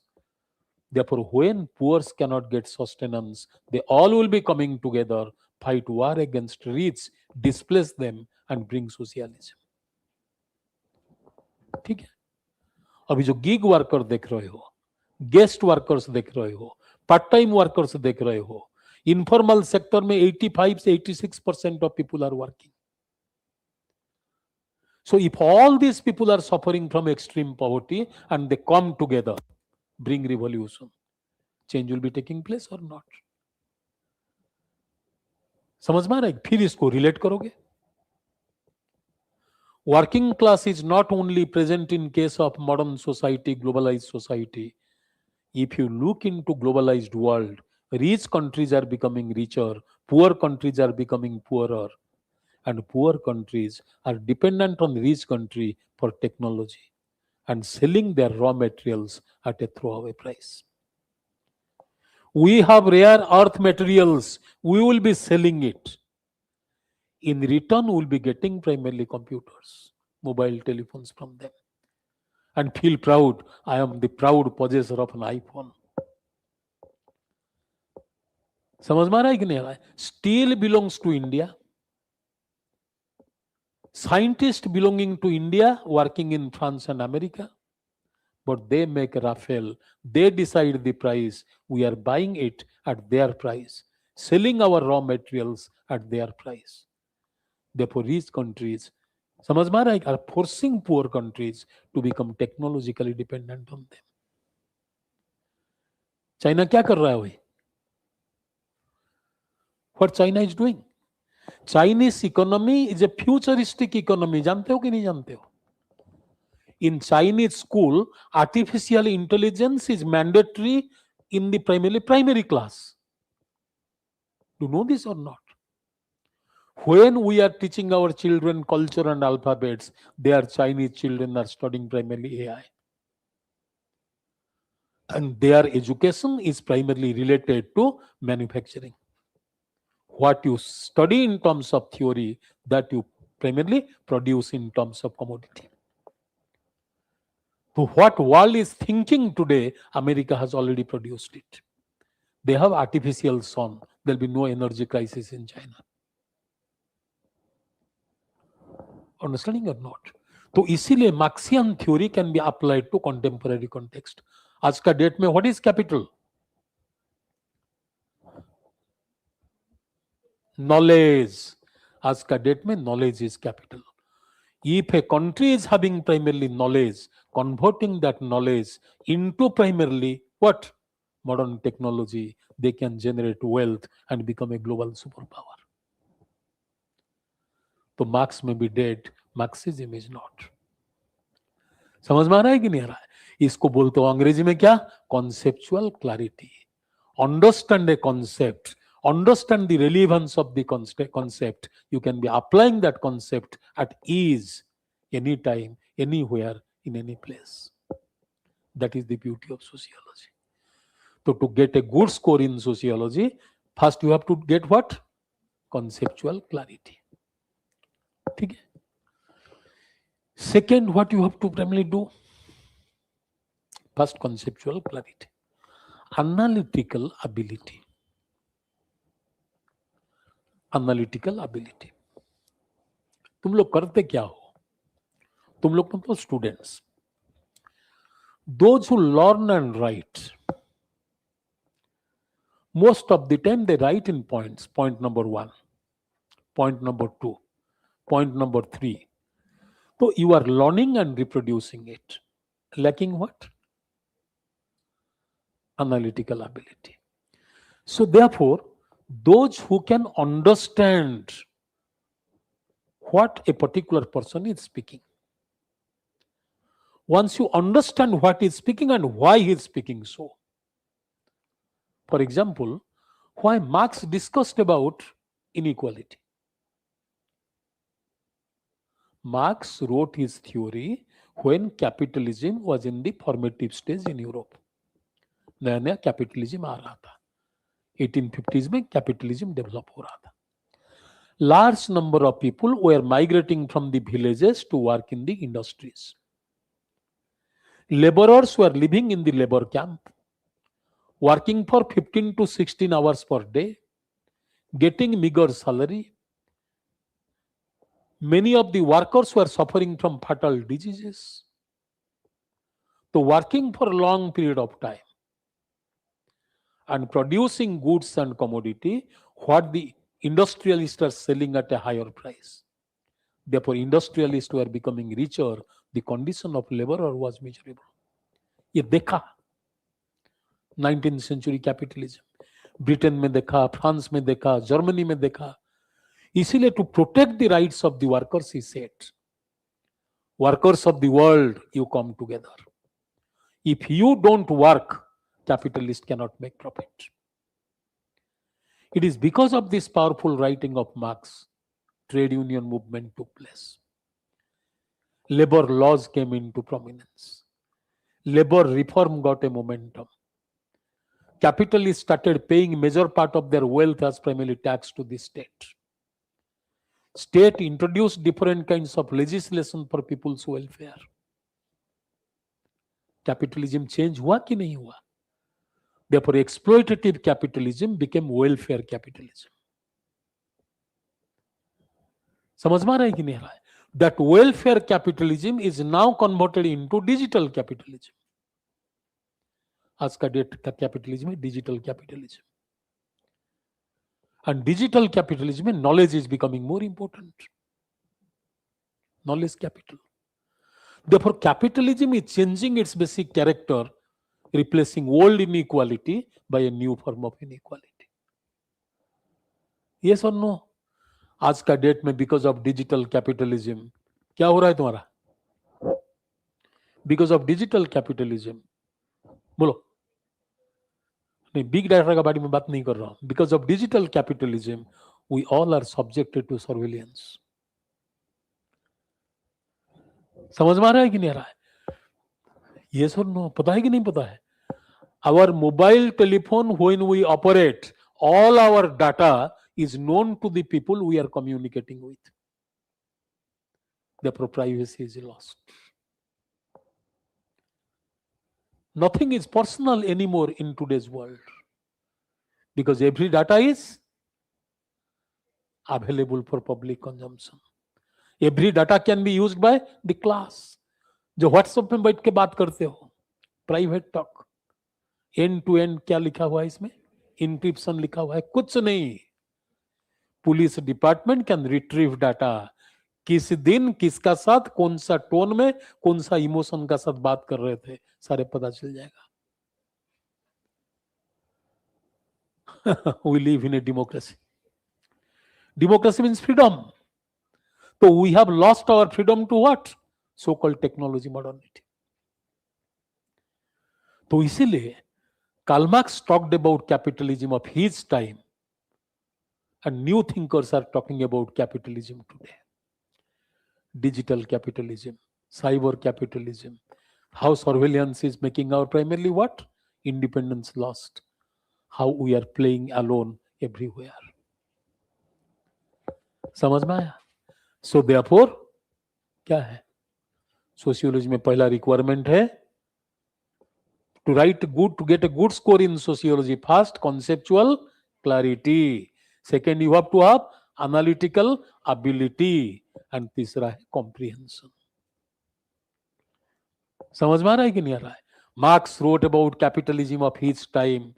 Therefore, when poor cannot get sustenance, they all will be coming together, fight war against rich, displace them, and bring socialism. ठीक है. अभी जो gig worker देख रहे हो, guest workers देख रहे हो, पार्ट टाइम वर्कर्स देख रहे हो, इनफॉर्मल सेक्टर में 85 से 86% of people are working. So if all these people are suffering from extreme poverty and they come together, bring revolution, change will be taking place or not? समझ में आ रहा है? फिर इसको रिलेट करोगे. Working class is not only present in case of modern society, globalized society. If you look into globalized world, rich countries are becoming richer, poor countries are becoming poorer, and poor countries are dependent on rich country for technology and selling their raw materials at a throwaway price. We have rare earth materials, we will be selling it. In return, we will be getting primarily computers, mobile telephones from them, and feel proud. I am the proud possessor of an iPhone. समझ में आ रहा है कि नहीं आ रहा है? Steel belongs to India. Scientists belonging to India working in France and America, but they make Rafale. They decide the price. We are buying it at their price, selling our raw materials at their price. Therefore, rich countries, समझ में आ रहा है, are forcing poor countries to become technologically dependent on them. China क्या कर रहा है भाई? What China is doing? Chinese economy is a futuristic economy. जानते हो कि नहीं जानते हो? In Chinese school, artificial intelligence is mandatory in the primary class. Do you know this or not? When we are teaching our children culture and alphabets, their Chinese children are studying primarily AI. And their education is primarily related to manufacturing. What you study in terms of theory, that you primarily produce in terms of commodity. So what world is thinking today, America has already produced it. They have artificial sun. There will be no energy crisis in China. Understanding or not? तो इसीलिए Marxian theory can be applied to contemporary context. आज का date में what is capital? Knowledge. आज का date में knowledge is capital. If a country is having primarily knowledge, converting that knowledge into primarily what? Modern technology, they can generate wealth and become a global superpower. तो marks में भी dead, Marxism is not. समझ में आ रहा है कि नहीं आ रहा है? इसको बोलते हो अंग्रेजी में क्या? Conceptual clarity. Understand a concept, understand the relevance of the concept. You can be applying that concept at ease, anytime, anywhere, in any place. That is the beauty of sociology. So to get a good score in sociology, first you have to get what? Conceptual clarity. Okay? Second, what you have to primarily do? First, conceptual clarity. Analytical ability. Analytical ability. तुम लोग करते क्या हो? तुम लोग मतलब students. Those who learn and write, most of the time they write in points. Point number 1, point number 2, point number 3. So you are learning and reproducing it. Lacking what? Analytical ability. So therefore, those who can understand what a particular person is speaking, once you understand what he is speaking and why he is speaking so. For example, why Marx discussed about inequality. Marx wrote his theory when capitalism was in the formative stage in Europe. नया नया capitalism आ रहा था. 1850s में capitalism develop हो रहा था. Large number of people were migrating from the villages to work in the industries. Laborers were living in the labor camp, working for 15 to 16 hours per day, getting meager salary. Many of the workers were suffering from fatal diseases. So working for a long period of time and producing goods and commodity, what the industrialists are selling at a higher price. Therefore, industrialists were becoming richer. The condition of laborer was miserable. ये देखा 19th century capitalism. Britain में देखा, France में देखा, Germany में देखा. इसीलिए to protect the rights of the workers, he said, workers of the world, you come together. If you don't work, capitalist cannot make profit. It is because of this powerful writing of Marx, trade union movement took place. Labor laws came into prominence. Labor reform got a momentum. Capitalists started paying major part of their wealth as primarily tax to the state. State introduced different kinds of legislation for people's welfare. Capitalism change हुआ कि नहीं हुआ? Therefore, exploitative capitalism became welfare capitalism. समझ में आ रहा है कि नहीं आ रहा है? That welfare capitalism is now converted into digital capitalism. आज का डेट का कैपिटलिज्म है digital capitalism. And digital capitalism, knowledge is becoming more important. Knowledge capital. Therefore, capitalism is changing its basic character, replacing old inequality by a new form of inequality. Yes or no? आज का date में because of digital capitalism, क्या हो रहा है तुम्हारा? Because of digital capitalism, बोलो. नहीं, बिग डाटा का बारे में बात नहीं कर रहा हूं. Because of digital capitalism we all are subjected to surveillance. समझ में आ रहा है कि नहीं आ रहा है? ये सर नो, पता है कि नहीं पता है? Our mobile telephone, when we operate, all our data is known to the people we are communicating with. Therefore, privacy is lost. Nothing is personal anymore in today's world because every data is available for public consumption. Every data can be used by the class. जो WhatsApp में बैठ के बात करते हो, private talk, end to end क्या लिखा हुआ है इसमें? इंक्रिप्शन लिखा हुआ है, कुछ नहीं. Police department can retrieve data. किस दिन किसका साथ कौन सा टोन में कौन सा इमोशन का साथ बात कर रहे थे, सारे पता चल जाएगा. We live in a democracy. Democracy means freedom. So we have lost our freedom to what? So-called technology modernity. तो इसीलिए Karl Marx talked about capitalism of his time, and new thinkers are talking about capitalism today. Digital capitalism, cyber capitalism, how surveillance is making our primarily what? Independence lost. How we are playing alone everywhere. समझ में आया? So therefore क्या है? Sociology में पहला requirement है to write good, to get a good score in sociology. First, conceptual clarity. Second, you have to have analytical ability. And तीसरा है comprehension. समझ में आ रहा है कि नहीं आ रहा है? Marx wrote about capitalism of his time.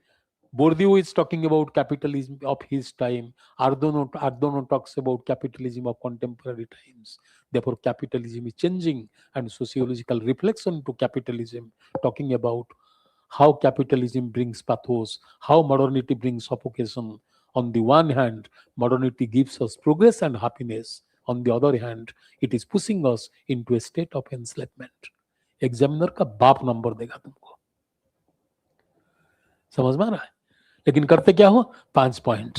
Bourdieu is talking about capitalism of his time. Adorno talks about capitalism of contemporary times. Therefore, capitalism is changing, and sociological reflection to capitalism, talking about how capitalism brings pathos, how modernity brings suffocation. On the one hand, modernity gives us progress and happiness. On the other hand, it is pushing us into a state of enslavement. Examiner का बाप number देगा तुमको. समझ में आ रहा है? लेकिन करते क्या हो? 5 पॉइंट.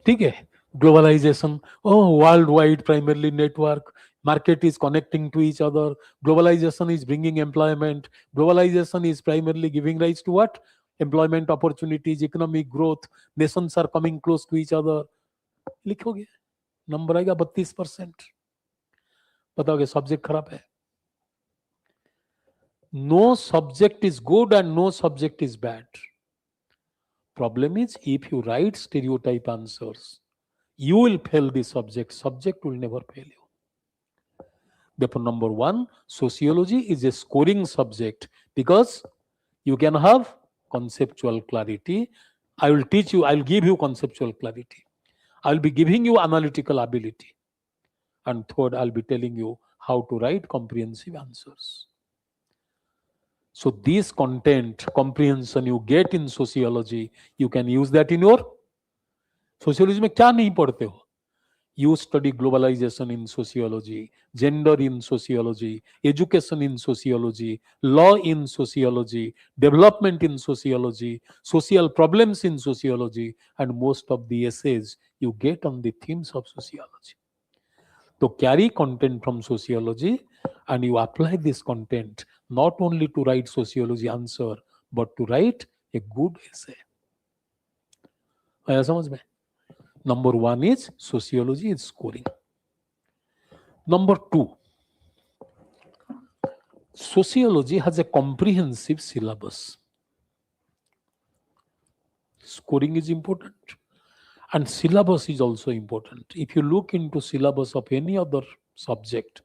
ठीक है. Globalisation, world wide primarily network, market is connecting to each other, globalization is bringing employment, globalization is primarily giving rise to what? Employment opportunities, economic growth, nations are coming close to each other. लिखोगे, number आएगा 32%. बताओगे subject खराब है? No subject is good and no subject is bad. Problem is, if you write stereotype answers, you will fail the subject. Subject will never fail you. Therefore, number one, sociology is a scoring subject because you can have conceptual clarity. I will teach you, I will give you conceptual clarity. I will be giving you analytical ability. And third, I'll be telling you how to write comprehensive answers. So this content, comprehension you get in sociology, you can use that in your sociology. में क्या नहीं पढ़ते हो? You study globalization in sociology, gender in sociology, education in sociology, law in sociology, development in sociology, social problems in sociology, and most of the essays you get on the themes of sociology. So carry content from sociology and you apply this content not only to write sociology answer, but to write a good essay. आया समझ में? Number one is sociology is scoring. Number two, sociology has a comprehensive syllabus. Scoring is important and syllabus is also important. If you look into syllabus of any other subject,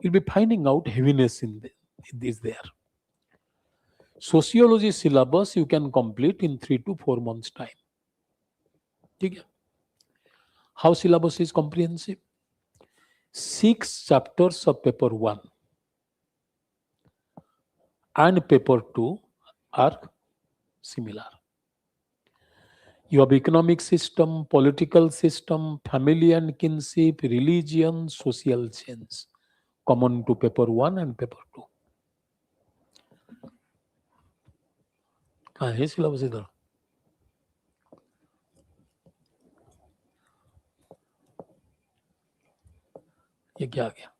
you'll be finding out heaviness in this there. Sociology syllabus you can complete in 3 to 4 months time. ठीक है? How syllabus is comprehensive? 6 chapters of paper 1 and paper 2 are similar. You have economic system, political system, family and kinship, religion, social change, common to paper 1 and paper 2. हाँ है syllabus इधर, ये क्या आ गया,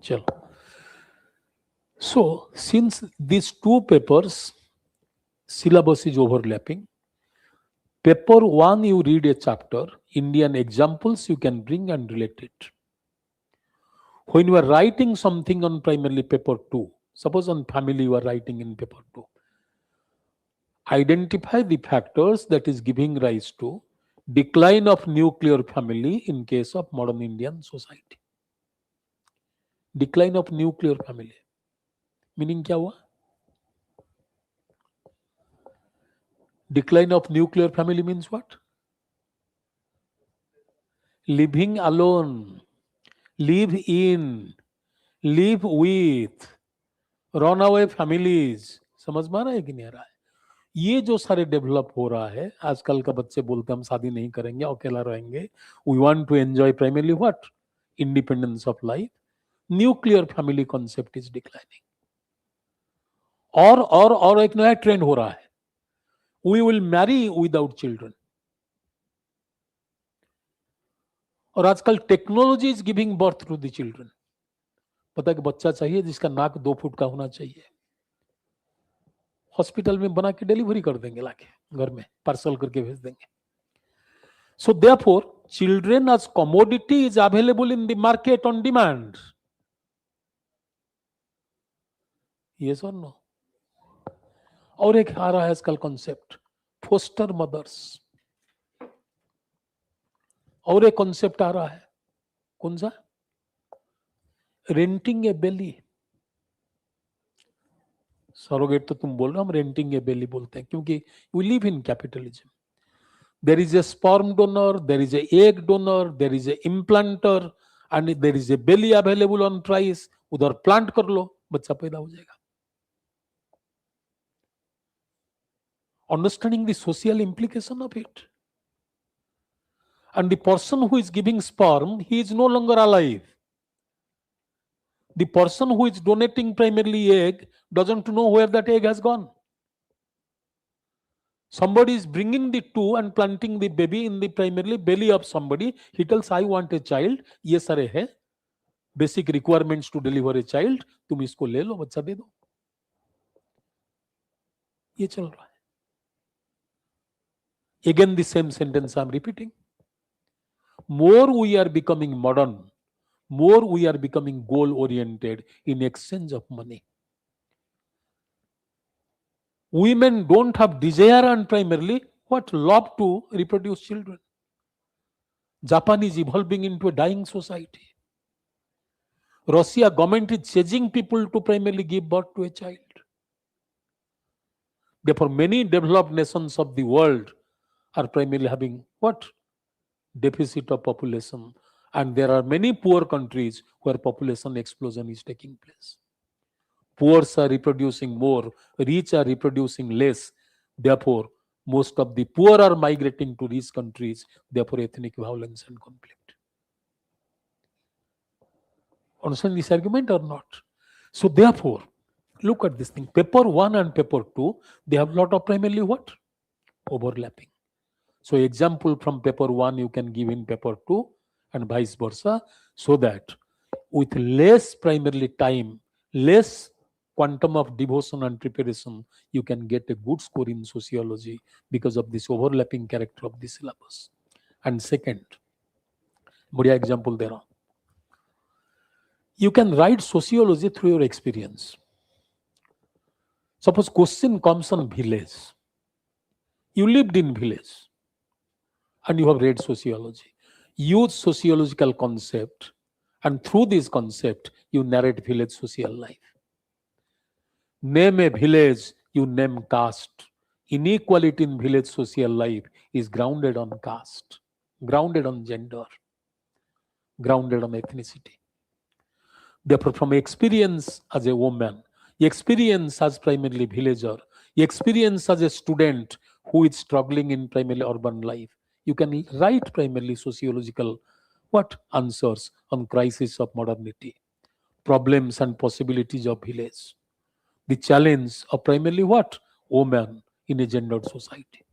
चलो. So since these two papers syllabus is overlapping, paper 1 you read a chapter, Indian examples you can bring and relate it. When you are writing something on primarily paper 2, suppose on family you are writing in paper 2, identify the factors that is giving rise to decline of nuclear family in case of modern Indian society. Decline of nuclear family meaning क्या हुआ? Decline of nuclear family means what? Living alone, live in, live with, run away families. समझ में आ रहा है कि नहीं आ रहा है? ये जो सारे डेवलप हो रहा है, आजकल का बच्चे बोलते हम शादी नहीं करेंगे, अकेला रहेंगे, we want to enjoy primarily what, independence of life. Nuclear family concept is declining. और एक नया ट्रेंड हो रहा है, we will marry without children. और आजकल technology is giving birth to the children. पता है कि बच्चा चाहिए जिसका नाक 2 फुट का होना चाहिए, हॉस्पिटल में बना के डिलीवरी कर देंगे, लाके घर में पार्सल करके भेज देंगे. So therefore children as commodity is available in the market on demand. Yes or no? और एक आ रहा है आजकल कॉन्सेप्ट फोस्टर मदर्स. और एक कॉन्सेप्ट आ रहा है, कौन सा? रेंटिंग ए बेली. सरोगेट तो तुम बोल रहे हो, हम रेंटिंग ए बेली बोलते हैं क्योंकि we live in capitalism. There is a sperm donor, there is a egg donor, there is a implanter and there is a belly available on price. उधर प्लांट कर लो, बच्चा पैदा हो जाएगा. Understanding the social implication of it. And the person who is giving sperm, he is no longer alive. The person who is donating primarily egg doesn't know where that egg has gone. Somebody is bringing the two and planting the baby in the primarily belly of somebody. He tells, I want a child. ये सारे है basic requirements to deliver a child. तुम इसको ले लो, बच्चा दे दो. ये चल रहा है. Again the same sentence I am repeating. More we are becoming modern, more we are becoming goal oriented in exchange of money. Women don't have desire and primarily what, love to reproduce children. Japan is evolving into a dying society. Russia government is chasing people to primarily give birth to a child. Therefore many developed nations of the world are primarily having what, deficit of population, and there are many poor countries where population explosion is taking place. Poor are reproducing more, rich are reproducing less. Therefore most of the poor are migrating to rich countries. Therefore ethnic violence and conflict. Understand this argument or not? So therefore look at this thing, paper 1 and paper 2, they have lot of primarily what, overlapping. So example from paper 1 you can give in paper 2 and vice versa, so that with less primarily time, less quantum of devotion and preparation, you can get a good score in sociology because of this overlapping character of the syllabus. And second, बढ़िया example दे रहा हूं, you can write sociology through your experience. Suppose question comes on village, you lived in village and you have read sociology. Use sociological concept, and through this concept you narrate village social life. Name a village, you name caste. Inequality in village social life is grounded on caste, grounded on gender, grounded on ethnicity. Therefore from experience as a woman, experience as primarily villager, experience as a student who is struggling in primarily urban life, you can write primarily sociological what, answers on crisis of modernity, problems and possibilities of village, the challenge of primarily what, women in a gendered society.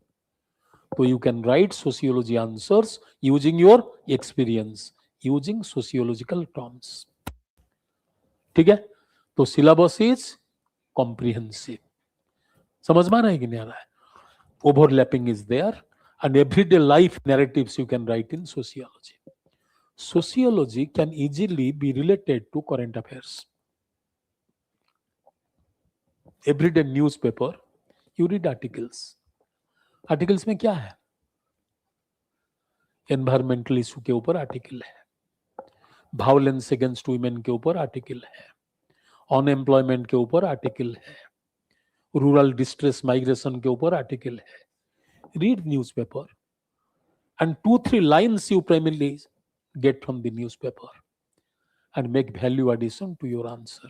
So you can write sociology answers using your experience, using sociological terms. ठीक है? तो syllabus is comprehensive. समझ में आ रहा है कि नहीं आ रहा है? Overlapping is there, and everyday life narratives you can write in sociology. Sociology can easily be related to current affairs. Everyday newspaper, you read articles. Articles में क्या है? एनवायरमेंटल इशू के ऊपर आर्टिकल है, वायलेंस अगेंस्ट वुमेन के ऊपर article है, unemployment के ऊपर आर्टिकल है, रूरल डिस्ट्रेस माइग्रेशन के ऊपर आर्टिकल है. Read newspaper and 2-3 lines you primarily get from the newspaper and make value addition to your answer.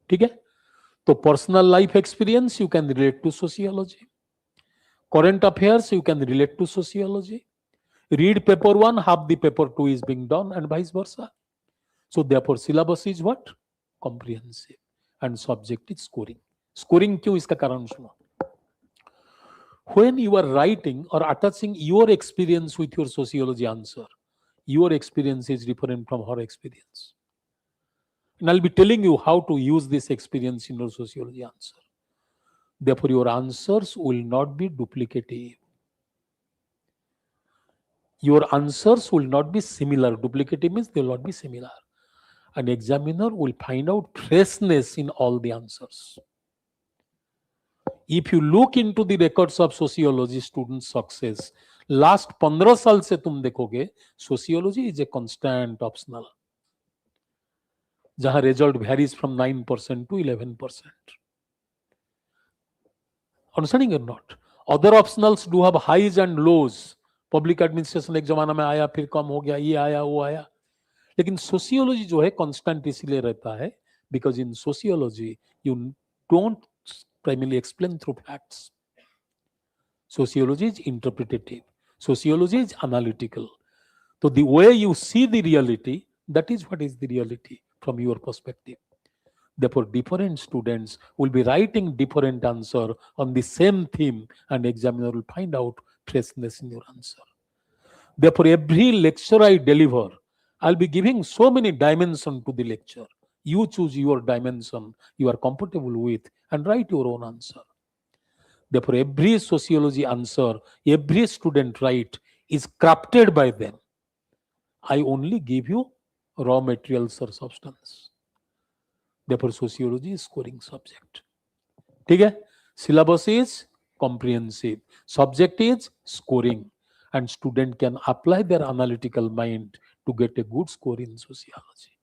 ठीक है? तो personal life experience you can relate to sociology, current affairs you can relate to sociology. Read paper 1, half the paper 2 is being done, and vice versa. So therefore syllabus is what? Comprehensive, and subject is scoring. Scoring क्यों? इसका कारण सुनो. When you are writing or attaching your experience with your sociology answer, your experience is different from her experience. And I'll be telling you how to use this experience in your sociology answer. Therefore, your answers will not be duplicative. Your answers will not be similar. Duplicative means they will not be similar. An examiner will find out freshness in all the answers. If you look into the records of sociology students' success, last 15 साल से तुम देखोगे sociology is a constant optional, जहां result varies from 9% to 11%. Understanding or not? Other optionals do have highs and lows. Public administration एक जमाना में आया, फिर कम हो गया, ये आया वो आया, लेकिन सोशियोलॉजी जो है कांस्टेंट इसलिए रहता है because in sociology you don't primarily explain through facts. Sociology is interpretative. Sociology is analytical. So the way you see the reality, that is what is the reality from your perspective. Therefore, different students will be writing different answer on the same theme, and examiner will find out freshness in your answer. Therefore, every lecture I deliver, I'll be giving so many dimensions to the lecture. You choose your dimension you are comfortable with and write your own answer. Therefore, every sociology answer, every student write is crafted by them. I only give you raw materials or substance. Therefore, sociology is scoring subject. ठीक है? Syllabus is comprehensive. Subject is scoring. And student can apply their analytical mind to get a good score in sociology.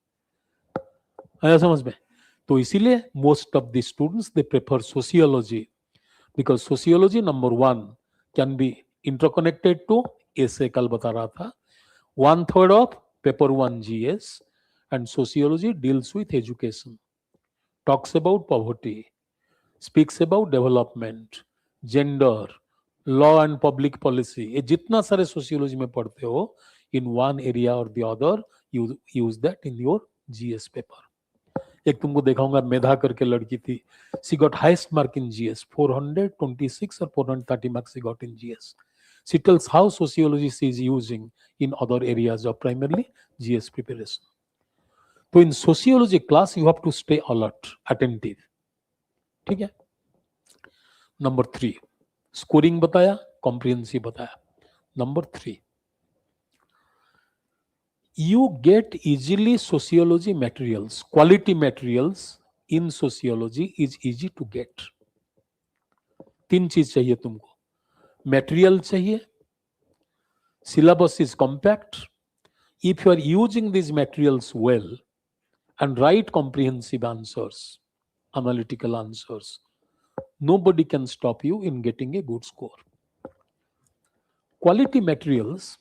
आया समझ में? तो इसीलिए most of the students they prefer sociology because sociology number 1 can be interconnected to essay कल बता रहा था 1/3 of paper 1 GS and sociology deals with education, talks about poverty, speaks about development, gender, law and public policy. ये जितना सारे sociology में पढ़ते हो in one area or the other you use that in your GS paper. एक तुमको दिखाऊंगा मेधा करके लड़की थी, she got highest mark in GS 426 or 430 marks she got in GS. She tells how sociology she is using in other areas of primarily GS preparation. So in sociology class you have to stay alert, attentive. ठीक है? Number 3 scoring बताया, comprehensive बताया. Number 3 you get easily sociology materials, quality materials in sociology is easy to get. 3 चीज चाहिए तुमको. Material चाहिए, syllabus is compact. If you are using these materials well and write comprehensive answers, analytical answers, nobody can stop you in getting a good score. Quality materials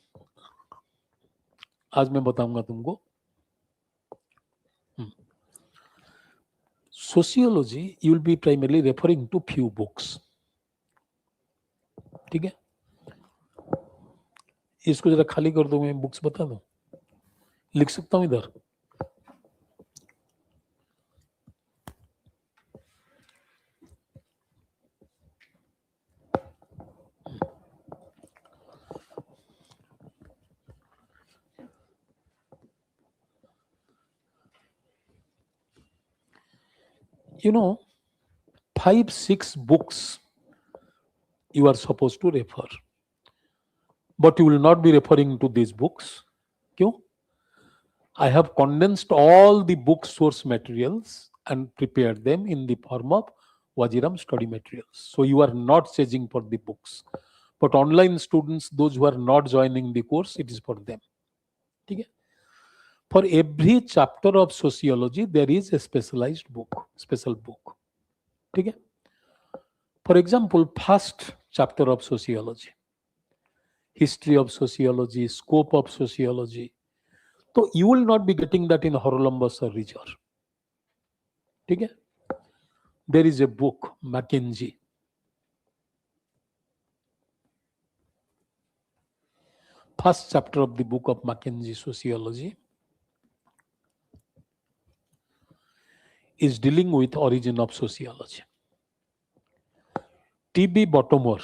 आज मैं बताऊंगा तुमको. Sociology you will be primarily referring to few books. ठीक है? इसको जरा खाली कर दो, मैं बुक्स बता दूं, लिख सकता हूं इधर. You know, 5-6 books you are supposed to refer, but you will not be referring to these books. Kyun? I have condensed all the book source materials and prepared them in the form of Vajiram study materials. So you are not chasing for the books. But online students, those who are not joining the course, it is for them. Okay? For every chapter of sociology, there is a specialized book, special book. Okay? For example, first chapter of sociology, history of sociology, scope of sociology. So you will not be getting that in Horolumbus or Ridger. Okay? There is a book, Mackenzie. First chapter of the book of Mackenzie, Sociology, is dealing with origin of sociology. T.B. Bottomore,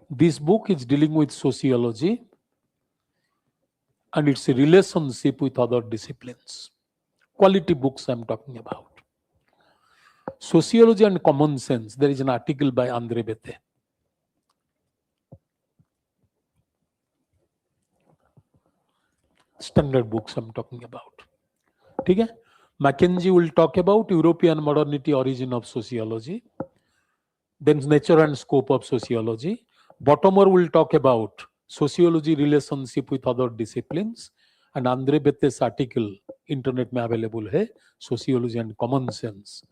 this book is dealing with sociology and its relationship with other disciplines. Quality books I'm talking about. Sociology and Common Sense, there is an article by Andre Bete. Standard books I'm talking about. Okay? Mackenzie will talk about European modernity, origin of sociology, then nature and scope of sociology. Bottomore will talk about sociology relationship with other disciplines, and Andre Bete's article internet में available है, sociology and common sense.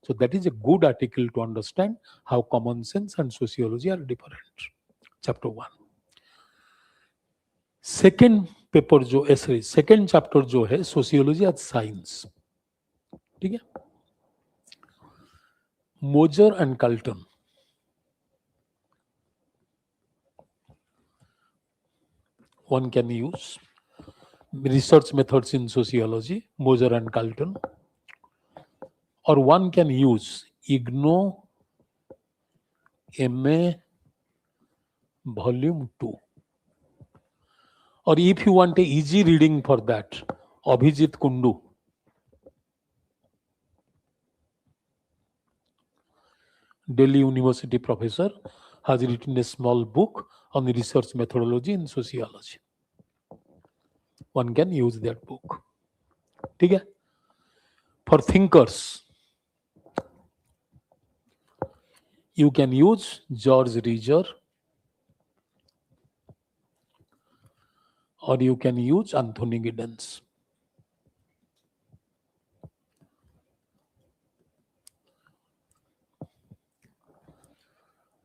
So that is a good article to understand how common sense and sociology are different. Chapter 1. Second paper जो sorry second chapter जो है sociology as science, ठीक है. मोजर and कल्टन, one can use research methods in sociology, Moser and Carlton, or one can use IGNO MA Volume 2. Or if you want a easy reading for that, Abhijit Kundu, Delhi University professor, has written a small book on research methodology in sociology. One can use that book. ठीक है? For thinkers, you can use George Ridger, or you can use Anthony Giddens.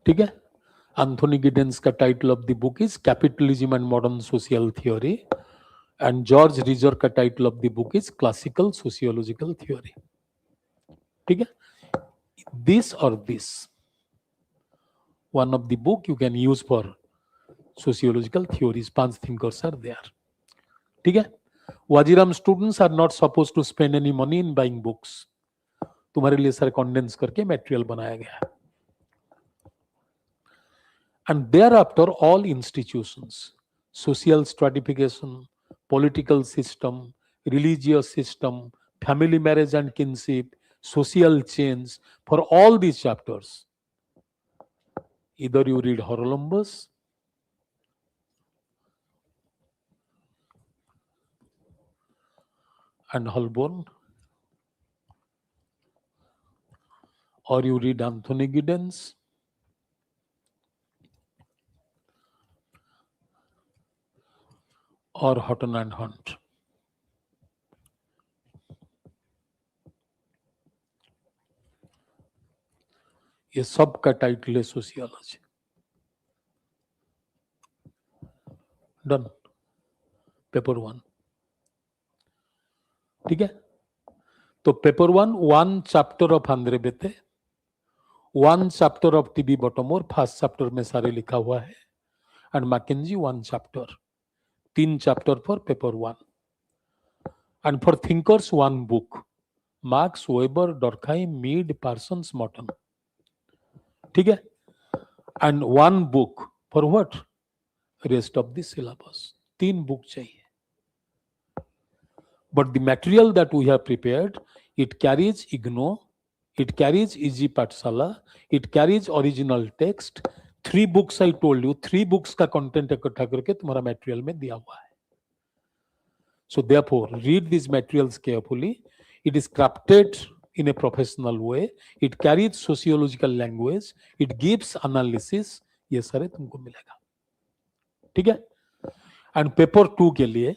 ठीक है? Anthony Giddens का title of the book is Capitalism and Modern Social Theory, and George Ridger का title of the book is Classical Sociological Theory. ठीक है? This or this, one of the book you can use for sociological theories. 5 thinkers are there. ठीक है? Vajiram students are not supposed to spend any money in buying books. तुम्हारे लिए sir condense करके material बनाया गया है. And thereafter, all institutions, social stratification, political system, religious system, family marriage and kinship, social change, for all these chapters, either you read Horolumbus and Holborn, or you read Anthony Giddens, or Houghton and Hunt. ये सब का title है sociology. Done. Paper 1. ठीक है? तो paper 1 chapter of Andre Beteille, 1 chapter of TB Bottomore, first chapter में सारे लिखा हुआ है, and Mackenzie 1 chapter, 3 chapter for paper 1, and for thinkers 1 book, Marx, Weber, Durkheim, Mead, Parsons, Merton. ठीक है? And 1 book for what? Rest of the syllabus. 3 book चाहिए. But the material that we have prepared, it carries IGNO, it carries EG Pathshala, it carries original text. 3 books I told you, 3 books का content इकट्ठा करके तुम्हारा material में दिया हुआ है. So therefore, read these materials carefully. It is crafted in a professional way. It carries sociological language. It gives analysis. ये सारे तुमको मिलेगा. ठीक है. एंड पेपर 2 के लिए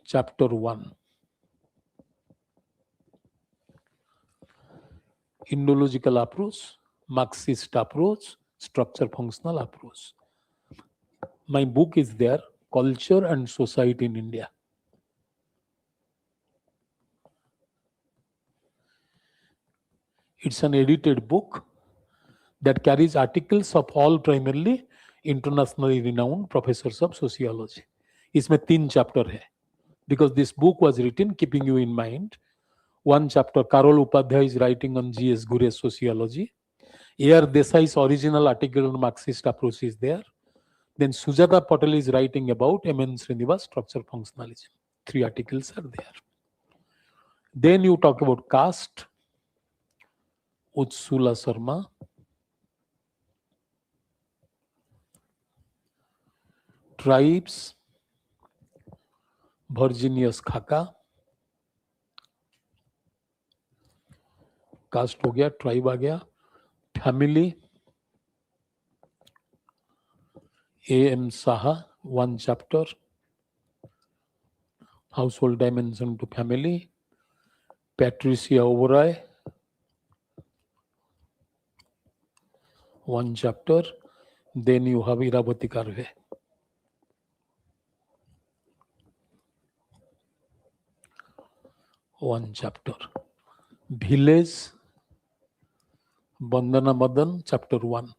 chapter 1 Indological approach, Marxist approach, structure functional approach. My book is there, Culture and Society in India. It's an edited book that carries articles of all primarily internationally renowned professors of sociology. इसमें 3 chapter है. Because this book was written keeping you in mind. One chapter, Karol Upadhyay is writing on G.S. Gure's sociology. A.R. Desai's original article on Marxist approach is there. Then Sujata Patel is writing about M.N. Srinivas structure functionalism. 3 articles are there. Then you talk about caste, Utsula Sharma, tribes, Virginius Khaka, caste हो गया, tribe आ गया, family A.M. Saha, 1 chapter, household dimension to family, Patricia Oberoi, 1 chapter, then you have Irabati Karve. One chapter. Village, Bandana Madan, chapter 1.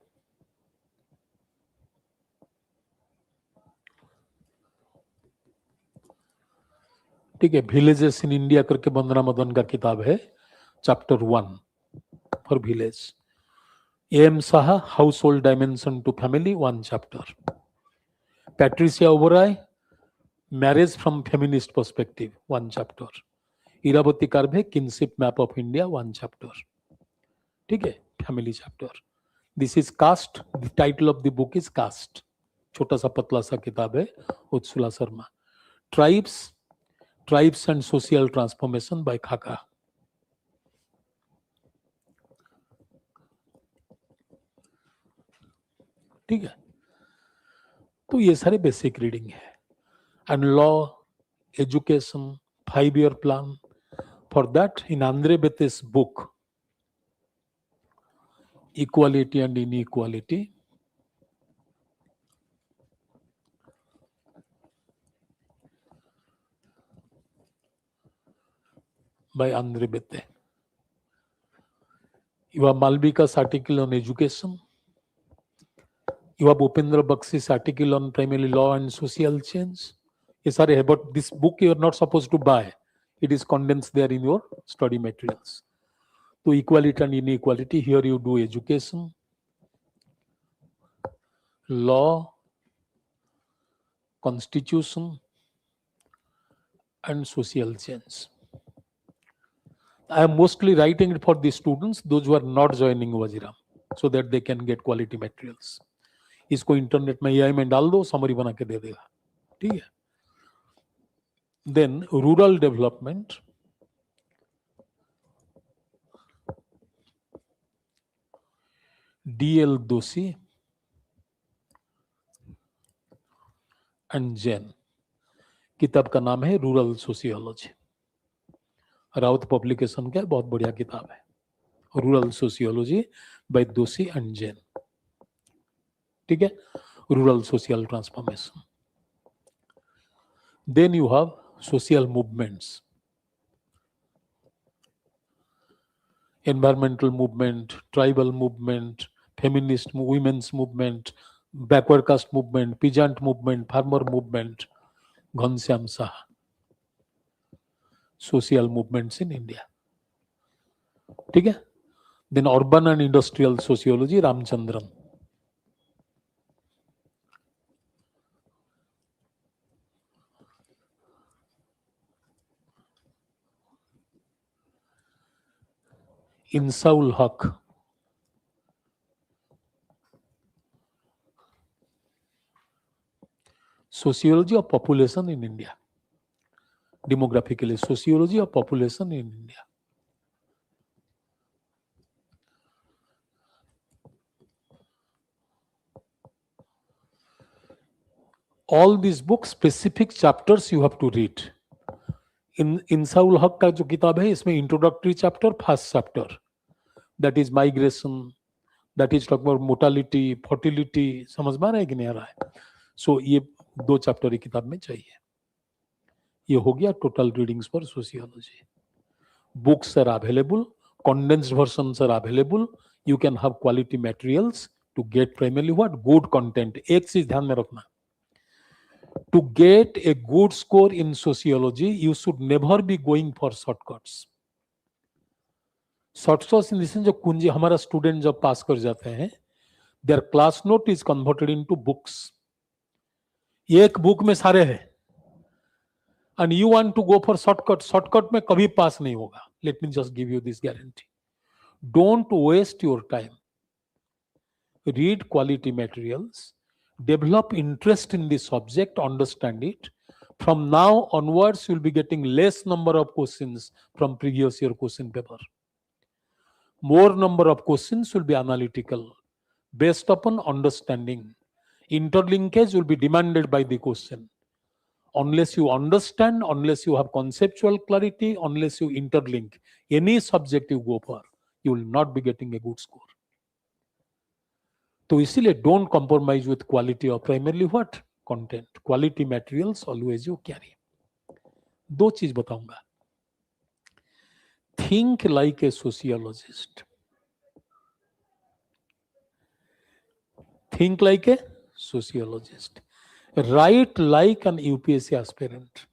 ठीक है, villages in India करके बंदना मदन का किताब है, chapter 1 for village. A.M. Saha, household dimension to family, 1 chapter. Patricia Oberoi, marriage from feminist perspective, 1 chapter. Irawati Karve, kinship map of India, 1 chapter. ठीक है, family chapter. This is caste, the title of the book is caste. छोटा सा पतला सा किताब है, Ursula Sharma. Tribes and social transformation by खाका. ठीक है, तो ये सारे बेसिक रीडिंग है. And law, education, 5-year plan. For that in Andre Beteille's book equality and inequality, by Andre Bette. You have Malvika's article on education. You have Upendra Bakshi's article on primarily law and social change. Yes, sorry, but this book you are not supposed to buy. It is condensed there in your study materials. So equality and inequality, here you do education, law, constitution, and social change. I am mostly writing it for the students, those who are not joining Vajiram, so that they can get quality materials. इसको internet में AI में डाल दो, summary बना के दे देगा. ठीक है. Then rural development, D.L. Doshi and Jain. किताब का नाम है रूरल सोशियोलॉजी. राउत पब्लिकेशन का बहुत बढ़िया किताब है, rural sociology by Doshi and Jain. ठीक है, rural social transformation. Then you have social movements, environmental movement, tribal movement, feminist women's movement, backward caste movement, peasant movement, farmer movement, Ghanshyam Saha. Social movements in India. ठीक है. Then urban and industrial sociology, Ramachandran. Insaul Haq. Sociology of population in India. Demographically, sociology of population in India. All these books, specific chapters you have to read. इंसाउल हक का जो किताब है इसमें introductory chapter, first chapter, that is migration, that is talk about mortality, fertility, समझ में आ रहा है कि नहीं आ रहा है? सो ये 2 चैप्टर एक किताब में चाहिए. ये हो गया total readings for sociology. Books are available, condensed versions are available. You can have quality materials to get primarily what? Good content. एक चीज ध्यान में रखना, to get a good score in sociology, you should never be going for shortcuts. Shortcuts in the sense जो कुंजी हमारा student जब पास कर जाते हैं, their class note is converted into books. एक बुक में सारे हैं, and you want to go for shortcut. Shortcut में कभी पास नहीं होगा. Let me just give you this guarantee. Don't waste your time. Read quality materials. Develop interest in the subject, understand it. From now onwards, you'll be getting less number of questions from previous year question paper. More number of questions will be analytical, based upon understanding. Interlinkage will be demanded by the question. Unless you understand, unless you have conceptual clarity, unless you interlink any subject you go for, you will not be getting a good score. तो इसीलिए don't compromise with quality of primarily what? Content. Quality materials always you carry. 2 चीज बताऊंगा. Think like A sociologist. Think like A sociologist. Right like an UPSC aspirant.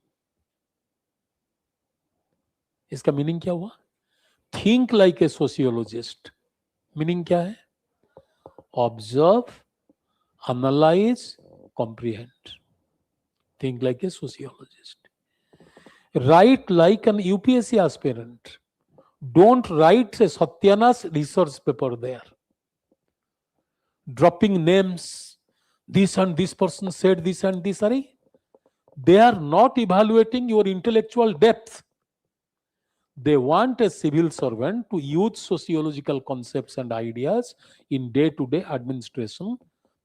इसका meaning क्या हुआ? Think like ए sociologist meaning क्या है? Observe, analyze, comprehend. Think like a sociologist. Write like an UPSC aspirant. Don't write a Satyana's research paper there. Dropping names, this and this person said this and this. They are not evaluating your intellectual depth. They want a civil servant to use sociological concepts and ideas in day-to-day administration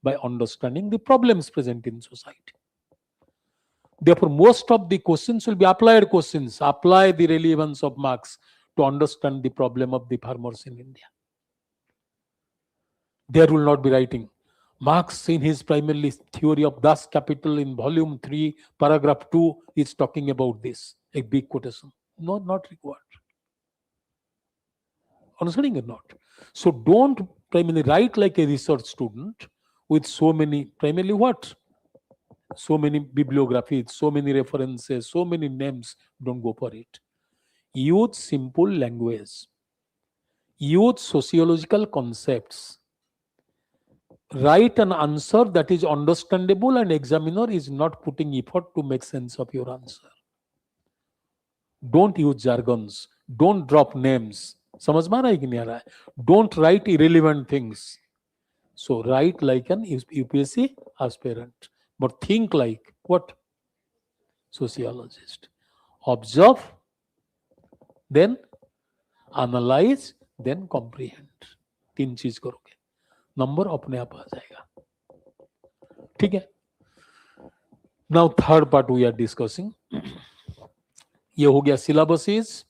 by understanding the problems present in society. Therefore, most of the questions will be applied questions. Apply the relevance of Marx to understand the problem of the farmers in India. There will not be writing. Marx, in his primarily theory of Das Capital in volume 3, paragraph 2, is talking about this. A big quotation. No, not required. Understanding or not? So don't primarily write like a research student with so many, primarily what? So many bibliographies, so many references, so many names. Don't go for it. Use simple language. Use sociological concepts. Write an answer that is understandable and examiner is not putting effort to make sense of your answer. Don't use jargons. Don't drop names. समझ में आ रहा है कि नहीं आ रहा है? Don't write irrelevant things. So write like an UPSC aspirant, but think like what? Sociologist. Observe, then analyze, then comprehend. 3 चीज करोगे, नंबर अपने आप आ जाएगा. ठीक है? Now third part we are discussing. ये हो गया syllabus is,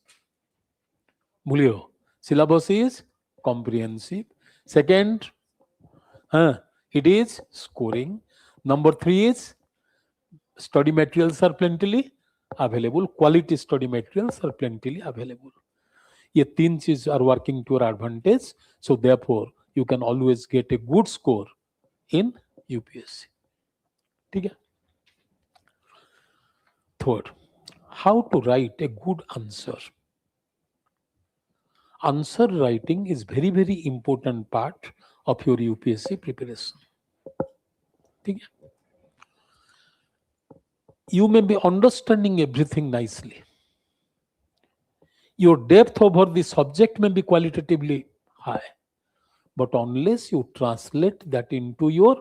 भूलियो, syllabus is comprehensive. Second, it is scoring. Number 3 is study materials are plentifully available. Quality study materials are plentifully available. ये 3 चीज are working to your advantage. So therefore, you can always get a good score in UPSC. ठीक है? Third, how to write a good answer. Answer writing is very, very important part of your UPSC preparation. ठीक है? You may be understanding everything nicely. your depth over the subject may be qualitatively high, but unless you translate that into your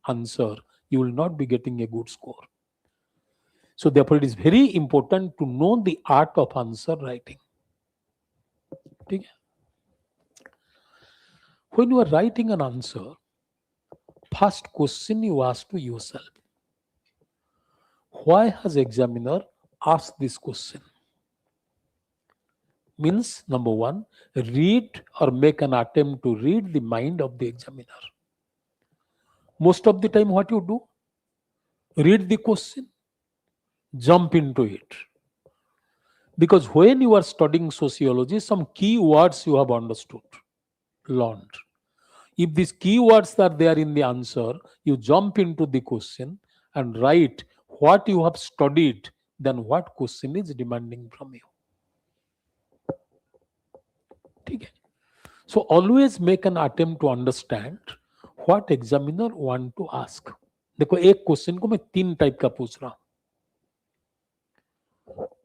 answer, you will not be getting a good score. So therefore it is very important to know the art of answer writing. ठीक है? When you are writing an answer, first question you ask to yourself, why has examiner asked this question? Means number one, read or make an attempt to read the mind of the examiner. Most of the time what you do, read the question, jump into it. Because when you are studying sociology, some key words you have understood, learned. If these keywords are there in the answer, you jump into the question and write what you have studied, then what question is demanding from you. ठीक है? So always make an attempt to understand what examiner want to ask. देखो एक question को मैं 3 type का पूछ रहा हूं.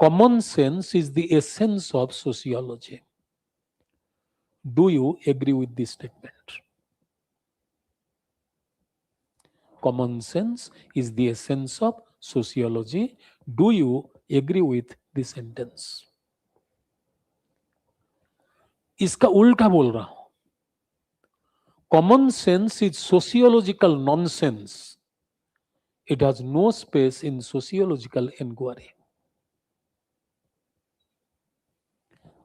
Common sense is the essence of sociology. Do you agree with this statement? Common sense is the essence of sociology. Do you agree with this sentence? इसका उल्टा बोल रहा हूं. Common sense is sociological nonsense. It has no space in sociological inquiry.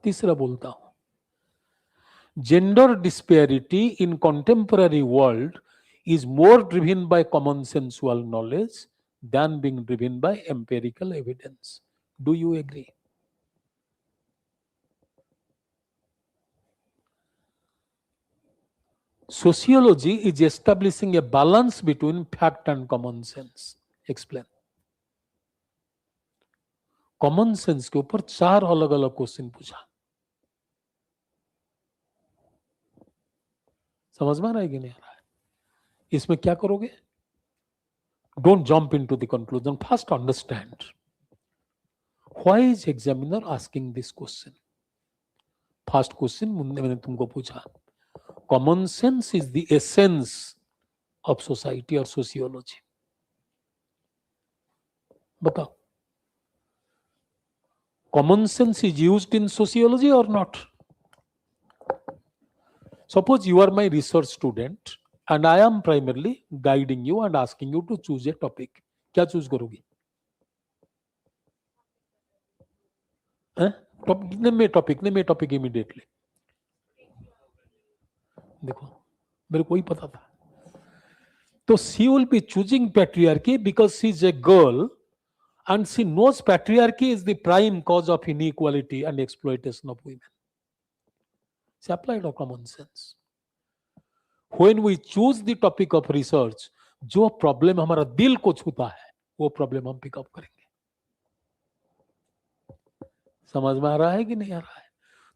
तीसरा बोलता हूं. Gender disparity in contemporary world is more driven by common sensual knowledge than being driven by empirical evidence. Do you agree? Sociology is establishing a balance between fact and common sense. Explain. Common sense के ऊपर 4 अलग अलग question पूछा. समझ में आ रहा है कि नहीं आ रहा है? इसमें क्या करोगे? Don't jump into the conclusion. First understand. Why is examiner asking this question? First question मैंने तुमको पूछा. Common sense is the essence of society or sociology. बताओ. Common sense is used in sociology or not? Suppose you are my research student and I am primarily guiding you and asking you to choose a topic. क्या choose करोगी? Name a topic immediately. देखो मेरे को ही पता था. तो she will be choosing patriarchy because she is a girl and she knows patriarchy is the prime cause of inequality and exploitation of women. She applied her common sense. When we choose the topic of research, जो problem हमारा दिल को छूता है वो problem हम pickup करेंगे. समझ में आ रहा है कि नहीं आ रहा है?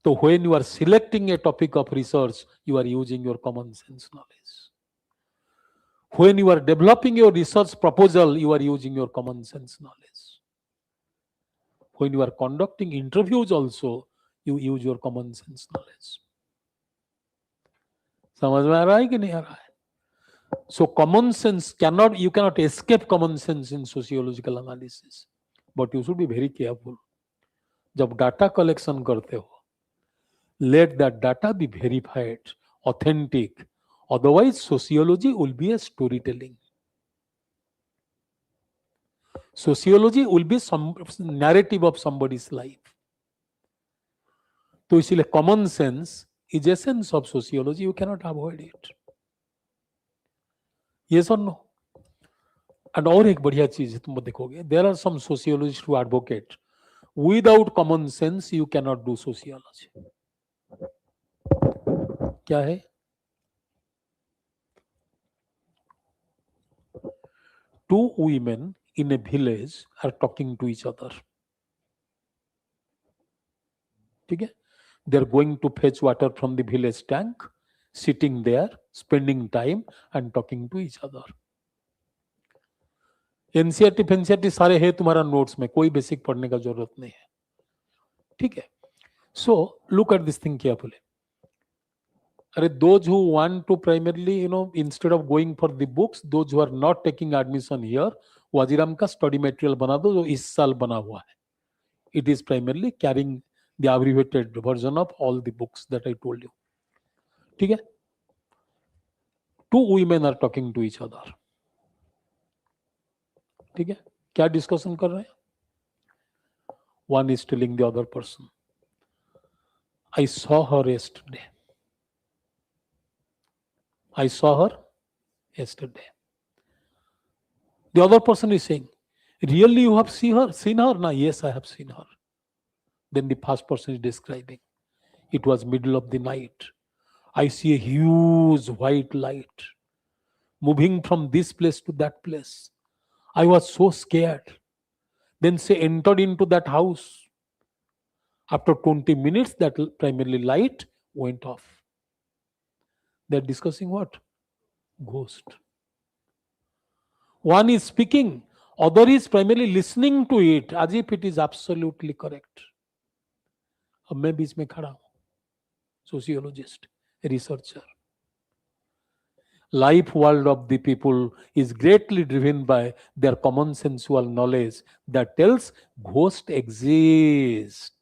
तो when you are selecting a topic of research, you are using your common sense knowledge. When you are developing your research proposal, you are using your common sense knowledge. When you are conducting interviews also, you use your common sense knowledge. समझ में आ रहा है कि नहीं आ रहा है? So common sense you cannot escape common sense in sociological analysis, but you should be very careful. जब डाटा कलेक्शन करते हो, let that data be verified, authentic. Otherwise, sociology will be a storytelling. Sociology will be some narrative of somebody's life. तो इसलिए common sense is essence of sociology. You cannot avoid it. Yes or no? And और एक बढ़िया चीज है तुम देखोगे, there are some sociologists who advocate without common sense you cannot do sociology. क्या है? Two women in a village are talking to each other. ठीक है? They are going to fetch water from the village tank, sitting there, spending time and talking to each other. NCERT फेंसीईआरटी सारे है तुम्हारा notes में, कोई basic पढ़ने का जरूरत नहीं है. ठीक है? So look at this thing carefully. Those who want to primarily, instead of going for the books, those who are not taking admission here, Vajiram का स्टडी मटेरियल बना दो जो इस साल बना हुआ है. It is primarily carrying the abbreviated version of all the books that I told you. ठीक है. Two women are talking to each other. ठीक है. क्या डिस्कशन कर रहे हैं? One is telling the other person, I saw her yesterday. I saw her yesterday. The other person is saying, really you have seen her? Seen her? No, yes, I have seen her. Then the first person is describing, it was middle of the night. I see a huge white light moving from this place to that place. I was so scared. Then she entered into that house. After 20 minutes, that primarily light went off. They're discussing what? Ghost. One is speaking, other is primarily listening to it as if it is absolutely correct. अब मैं बीच में खड़ा हूं, sociologist, researcher. Life world of the people is greatly driven by their common sensual knowledge that tells ghost exist.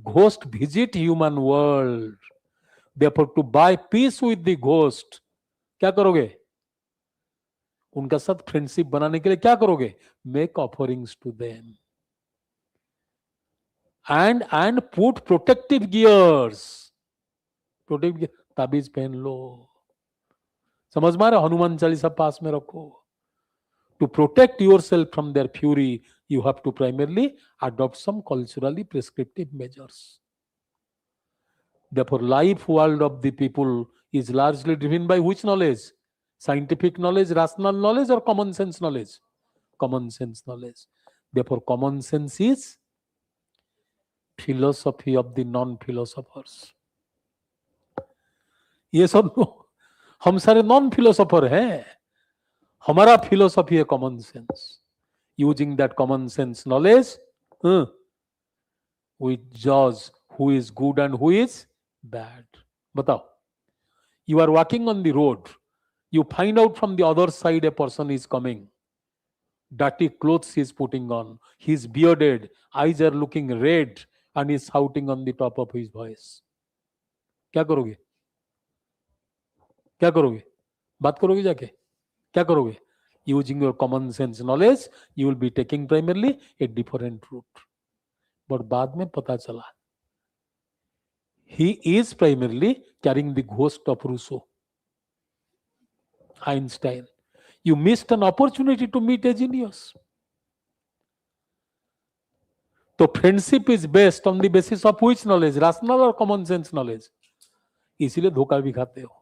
Ghost visit human world. Therefore, to buy peace with the ghost, क्या करोगे? उनका साथ friendship बनाने के लिए क्या करोगे? Make offerings to them. And put protective gears. Protective gear, ताबीज पहन लो. समझ में आ रहा? हनुमान चालीसा पास में रखो. To protect yourself from their fury, you have to primarily adopt some culturally prescriptive measures. Therefore, life world of the people is largely driven by which knowledge? Scientific knowledge, rational knowledge, or common sense knowledge? Common sense knowledge. Therefore, common sense is philosophy of the non-philosophers. Yes or no? हम सारे non philosopher हैं. हमारा philosophy है common sense. Using that common sense knowledge we judge who is good and who is bad. बताओ. You are walking on the road. You find out from the other side a person is coming. Dirty clothes he is putting on. He is bearded. Eyes are looking red and he is shouting on the top of his voice. क्या करोगे? क्या करोगे? बात करोगे जाके? क्या करोगे? Using your common sense knowledge, you will be taking primarily a different route. But बाद में पता चला, he is primarily carrying the ghost of Rousseau, Einstein. You missed an opportunity to meet a genius. So friendship is based on the basis of which knowledge? Rational or common sense knowledge? इसीलिए धोखा भी खाते हो.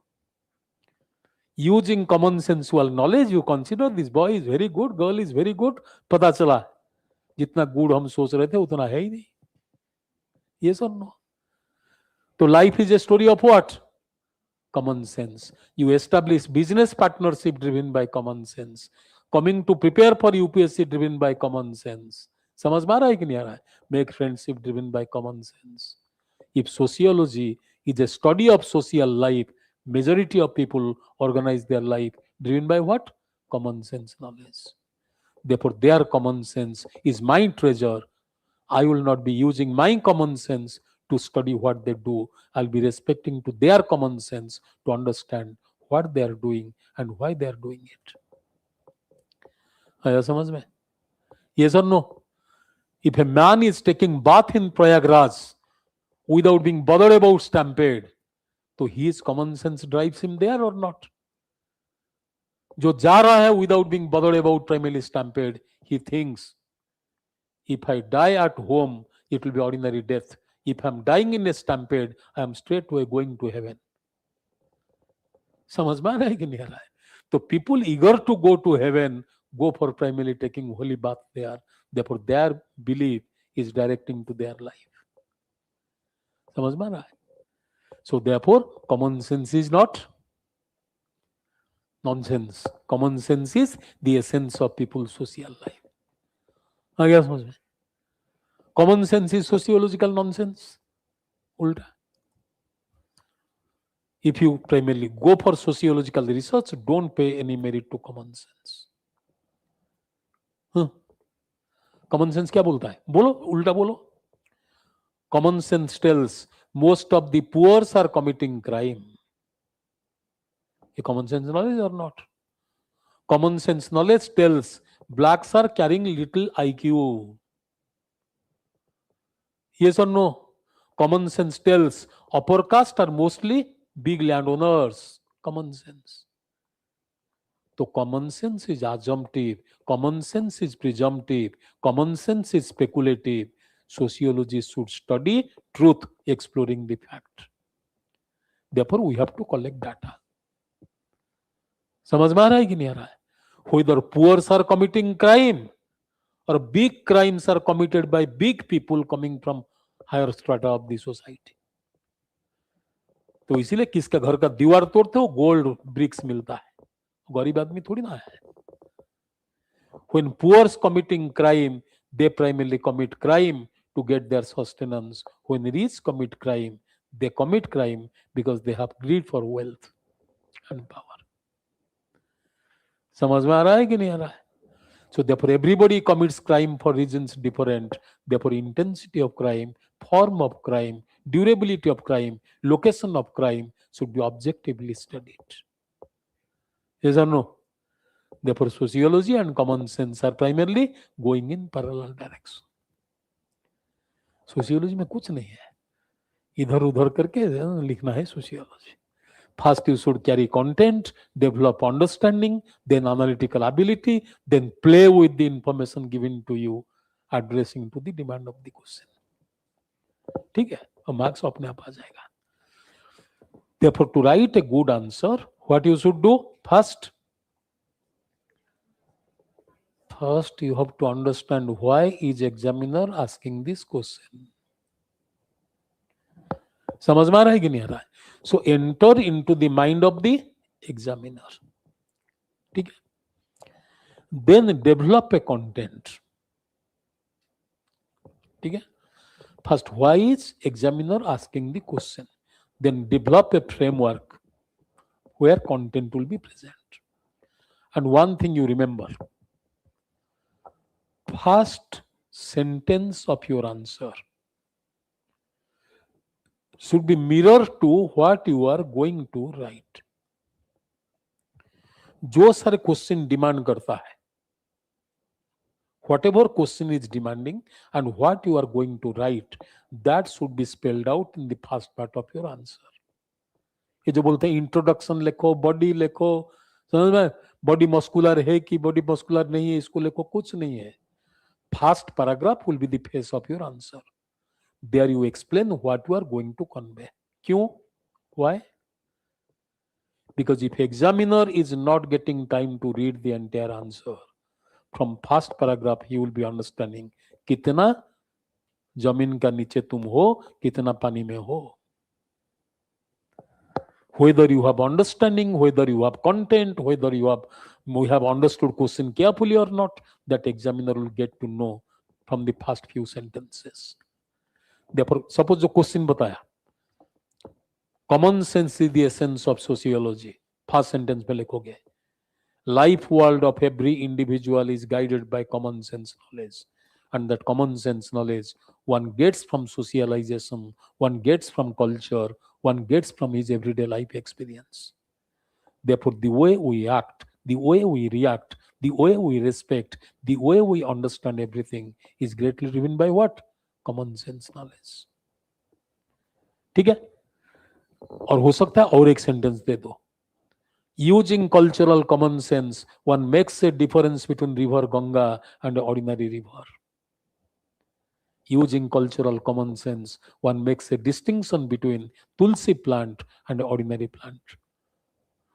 Using common sensual knowledge, you consider this boy is very good, girl is very good. पता चला जितना good हम सोच रहे थे उतना है ही नहीं. Yes or no? So life is a story of what? Common sense. You establish business partnership driven by common sense. Coming to prepare for UPSC driven by common sense. समझ में आ रहा है कि नहीं आ रहा है? Make friendship driven by common sense. If sociology is a study of social life, majority of people organize their life driven by what? Common sense knowledge. Therefore, their common sense is my treasure. I will not be using my common sense to study what they do. I'll be respecting to their common sense to understand what they are doing and why they are doing it. आया समझ में? Yes or no? If a man is taking bath in Prayagraj without being bothered about stampede, तो his common sense drives him there or not? जो जा रहा है without being bothered about primarily stampede, he thinks, if I die at home, it will be ordinary death. If I'm dying in a stampede, I am straightway going to heaven. समझ में आ रहा है कि नहीं आ रहा है? तो people eager to go to heaven go for primarily taking holy bath there. Therefore, their belief is directing to their life. समझ में आ रहा है? So therefore, common sense is not nonsense. Common sense is the essence of people's social life. आ गया समझ में? Common sense is sociological nonsense. Ulta. If you primarily go for sociological research, don't pay any merit to common sense. Common sense क्या बोलता है? बोलो, उल्टा बोलो. Common sense tells most of the poors are committing crime. ये common sense knowledge or not? Common sense knowledge tells blacks are carrying little IQ. Yes or no? Common sense tells upper caste are mostly big landowners. Common sense. So common sense is assumptive, common sense is presumptive, common sense is speculative. Sociology should study truth, exploring the fact. Therefore, we have to collect data. समझ में आ रहा है कि नहीं आ रहा है? Whether poor are committing crime or big crimes are committed by big people coming from higher strata of the society. तो इसीलिए किसका घर का दीवार तोड़ते हो गोल्ड ब्रिक्स मिलता है, गरीब आदमी थोड़ी ना है. When poor committing crime, they primarily commit crime to get their sustenance. When rich commit crime, they commit crime because they have greed for wealth and power. समझ में आ रहा है कि नहीं आ रहा है? So therefore everybody commits crime for reasons different. Therefore intensity of crime, form of crime, durability of crime, location of crime should be objectively studied. Yes or no? Therefore sociology and common sense are primarily going in parallel direction. Sociology में कुछ नहीं है, इधर उधर करके लिखना है sociology. First, you should carry content, develop understanding, then analytical ability, then play with the information given to you, addressing to the demand of the question. ठीक है, और मार्क्स अपने आप आ जाएगा. Therefore, to write a good answer, what you should do? First, you have to understand why is examiner asking this question. समझ में आ रहा है कि नहीं आ रहा है? So enter into the mind of the examiner. ठीक है? Then develop a content. ठीक है? First, why is examiner asking the question? Then develop a framework where content will be present. And one thing you remember, first sentence of your answer should be mirror to what you are going to write. जो सारे question demand करता है, whatever question is demanding and what you are going to write, that should be spelled out in the first part of your answer. ये जो बोलते हैं introduction लिखो, body लिखो, समझ में? बॉडी मस्कुलर है कि बॉडी मस्कुलर नहीं है, इसको लिखो, कुछ नहीं है. First paragraph will be the face of your answer. There you explain what you are going to convey. क्यों? Why? Because if examiner is not getting time to read the entire answer, from first paragraph he will be understanding कितना जमीन का नीचे तुम हो, कितना पानी में हो. Whether you have understanding, whether you have content, whether you have understood question carefully or not, that examiner will get to know from the first few sentences. Therefore, suppose जो question बताया, common sense is the essence of sociology. First sentence में लिखोगे, life world of every individual is guided by common sense knowledge, and that common sense knowledge one gets from socialization, one gets from culture, one gets from his everyday life experience. Therefore, the way we act, the way we react, the way we respect, the way we understand everything is greatly driven by what? Common sense knowledge. ठीक है? और हो सकता है और एक sentence दे दो. Using cultural common sense, one makes a difference between river Ganga and ordinary river. Using cultural common sense, one makes a distinction between tulsi plant and ordinary plant.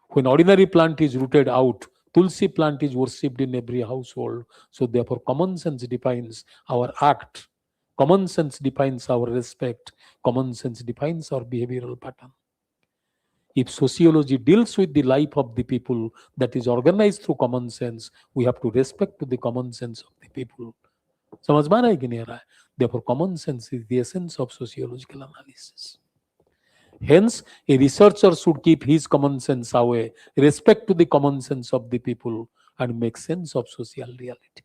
When ordinary plant is rooted out, tulsi plant is worshipped in every household. So therefore, common sense defines our act. Common sense defines our respect. Common sense defines our behavioral pattern. If sociology deals with the life of the people that is organized through common sense, we have to respect to the common sense of the people. समझ में आ रहा है कि नहीं आ रहा है? Therefore, common sense is the essence of sociological analysis. Hence, a researcher should keep his common sense away, respect to the common sense of the people, and make sense of social reality.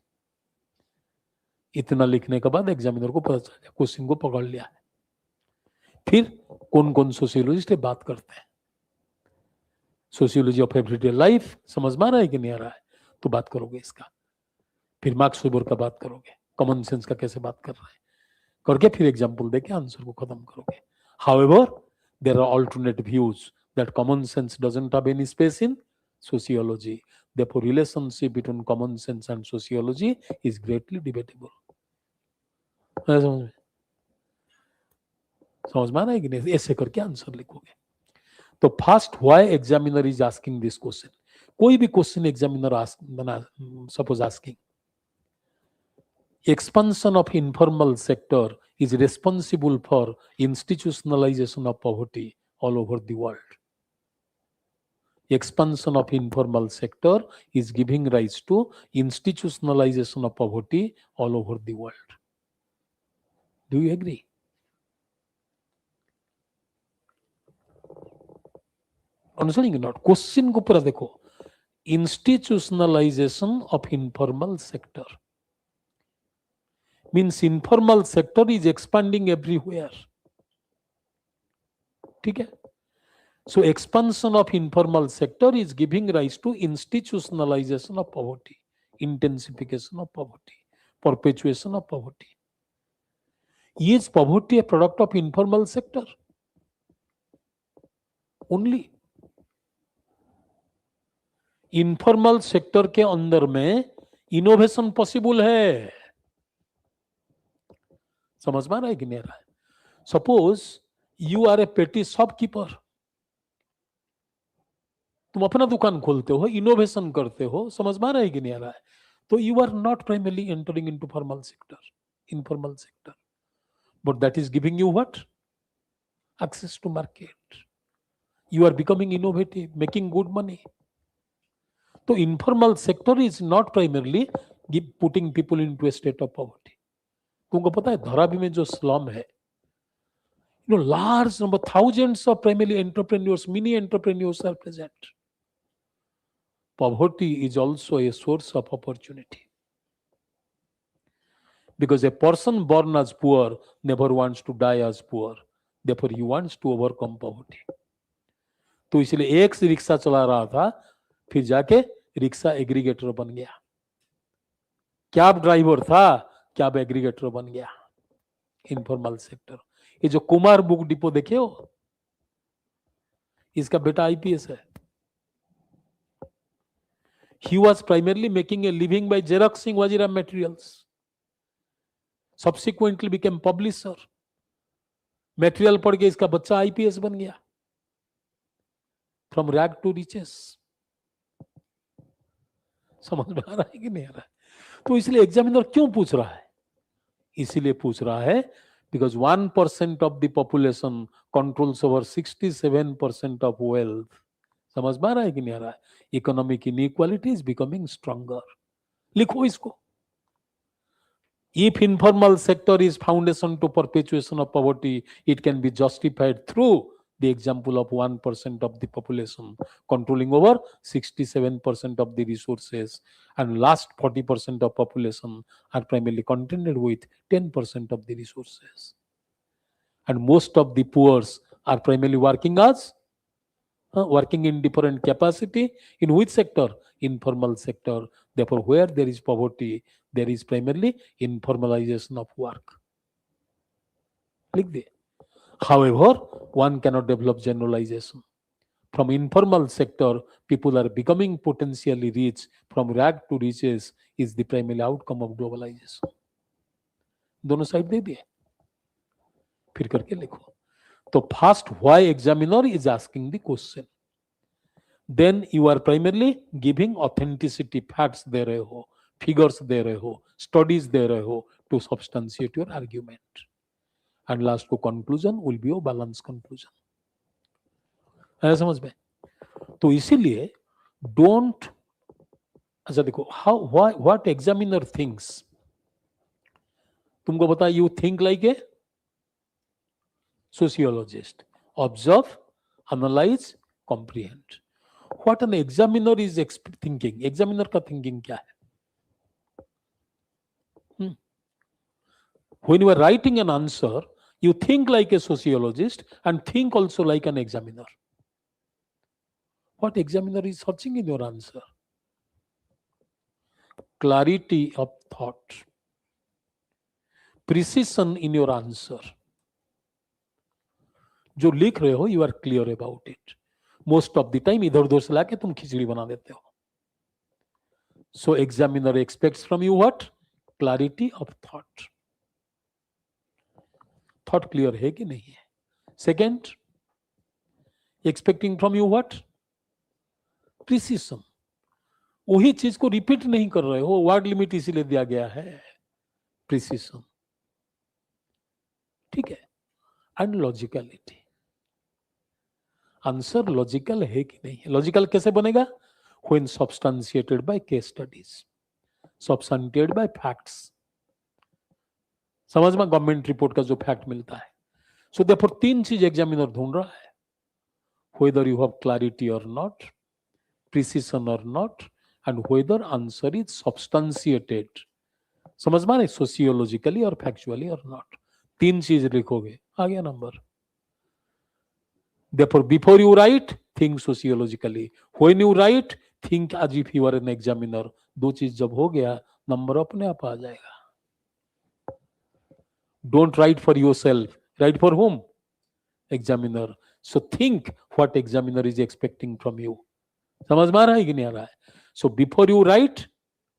इतना लिखने के बाद examiner को पता चल गया, question को पकड़ लिया है. फिर कौन कौन सोशियोलॉजिस्ट बात करते हैं? सोशियोलॉजी ऑफ एवरीडे लाइफ समझ में आ रहा है कि नहीं आ रहा है? तो बात करोगे इसका. फिर मार्क्स वेबर का बात करोगे, कॉमन सेंस का कैसे बात कर रहा है करके फिर एग्जाम्पल देके आंसर को खत्म करोगे. However, there are alternate views that common sense doesn't have any space in sociology. Therefore, relationship between common sense and sociology is greatly debatable. समझ में आ रहा है कि नहीं? ऐसे करके आंसर लिखोगे. तो first, why examiner is asking this question. कोई भी question examiner suppose asking, expansion of informal sector is responsible for institutionalization of poverty all over the world. Expansion of informal sector is giving rise to institutionalization of poverty all over the world. Do you agree? Understanding or not? Question को पूरा देखो. Institutionalization of informal sector means informal sector is expanding everywhere. ठीक है? So expansion of informal sector is giving rise to institutionalization of poverty, intensification of poverty, perpetuation of poverty. Is poverty a product of informal sector? Only. informal sector के अंदर में innovation possible है. समझ में आ रहा है कि नहीं आ रहा है? सपोज यू आर ए पेटी शॉपकीपर, तुम अपना दुकान खोलते हो, इनोवेशन करते हो. समझ में आ रहा है कि नहीं आ रहा है? तो you are not primarily entering into formal sector, informal sector, but that is giving you what? Access to market. You are becoming innovative, making good money. So informal sector is not primarily putting people into a state of poverty. तुमको पता है धारावी में जो slum है, large number, thousands of primarily entrepreneurs, mini entrepreneurs are present. Poverty is also a source of opportunity. Because a person born as poor never wants to die as poor. Therefore, he wants to overcome poverty. तो इसलिए एक rickshaw चला रहा था, फिर जाके rickshaw aggregator बन गया. कैब ड्राइवर था, कैब एग्रीगेटर बन गया. Informal sector. ये जो कुमार बुक डिपो देखे हो, इसका बेटा आईपीएस है. He was primarily making a living by xeroxing Vajiram materials. Subsequently became publisher. Material पढ़ के इसका बच्चा आईपीएस बन गया. From rag to riches. समझ में आ रहा है कि नहीं आ रहा है? तो इसलिए एग्जामिनर क्यों पूछ रहा है? इसीलिए पूछ रहा है because 1% of the population controls over 67% of wealth. समझ में आ रहा है कि नहीं आ रहा है? Economic inequality is becoming stronger. लिखो इसको. If informal sector is foundation to perpetuation of poverty, it can be justified through the example of 1% of the population controlling over 67% of the resources, and last 40% of population are primarily contented with 10% of the resources. And most of the poor are primarily working in different capacity. In which sector? Informal sector. Therefore, where there is poverty, there is primarily informalization of work. Like that. However, one cannot develop generalization. From informal sector, people are becoming potentially rich. From rag to riches is the primary outcome of globalization. दोनों side दे दिए, फिर करके लिखो. तो first, why examiner is asking the question. Then you are primarily giving authenticity. Facts दे रहे हो, फिगर्स दे रहे हो, स्टडीज दे रहे हो to substantiate your argument. And last को conclusion will be a balance conclusion. है समझ में? तो इसीलिए डोंट, अच्छा देखो हाउ व्हाट एग्जामिनर थिंक्स तुमको पता है, you think like A sociologist. Observe, analyze, comprehend. What an examiner is thinking. Examiner का thinking क्या है? When you are writing an answer, you think like a sociologist and think also like an examiner. What examiner is searching in your answer? Clarity of thought, precision in your answer. जो लिख रहे हो, you are clear about it. Most of the time इधर उधर से लाके तुम खिचड़ी बना देते हो. So examiner expects from you what? Clarity of thought. Thought clear है कि नहीं है. Second, expecting from you what? Precision. वही चीज को रिपीट नहीं कर रहे हो. वर्ड लिमिट इसीलिए दिया गया है, प्रिसिशन. ठीक है. एंड लॉजिकलिटी. आंसर लॉजिकल है कि नहीं है. लॉजिकल कैसे बनेगा? When substantiated by case studies, substantiated by facts. समझ में, गवर्नमेंट रिपोर्ट का जो फैक्ट मिलता है. सो देयरफॉर तीन चीज एग्जामिनर ढूंढ रहा है. व्हेदर यू हैव क्लैरिटी और नॉट, प्रिसिशन और not, and whether answer is substantiated. समझ में, सोशियोलॉजिकली और फैक्चुअली और नॉट. तीन चीज लिखोगे, आ गया number. Therefore, before you write, think sociologically. When you write, think as if you are an examiner. दो चीज जब हो गया, नंबर अपने आप आ जाएगा. Don't write for yourself. Write for whom? Examiner. So think what examiner is expecting from you. समझ में आ रहा है कि नहीं आ रहा है? So before you write,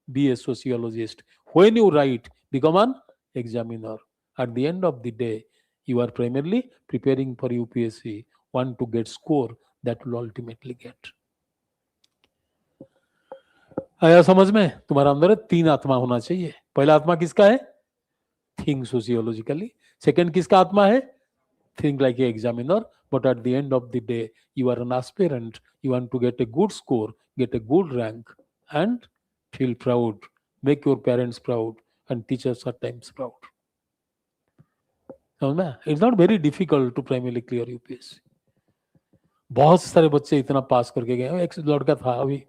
be a sociologist. When you write, become an examiner. At the end of the day, you are primarily preparing for UPSC. Want to get score that will ultimately get. आया समझ में? तुम्हारा अंदर तीन आत्मा होना चाहिए. पहला आत्मा किसका है? थिंक सोशियोलॉजिकली. सेकंड किसका आत्मा है? Think like a examiner. But at the end of the day you are an aspirant. You want to get a good score, get a good rank, and feel proud, make your parents proud, and teachers are times proud. समझ में? It's not very difficult to primary clear UPSC. बहुत सारे बच्चे इतना पास करके गए. एक लड़का था अभी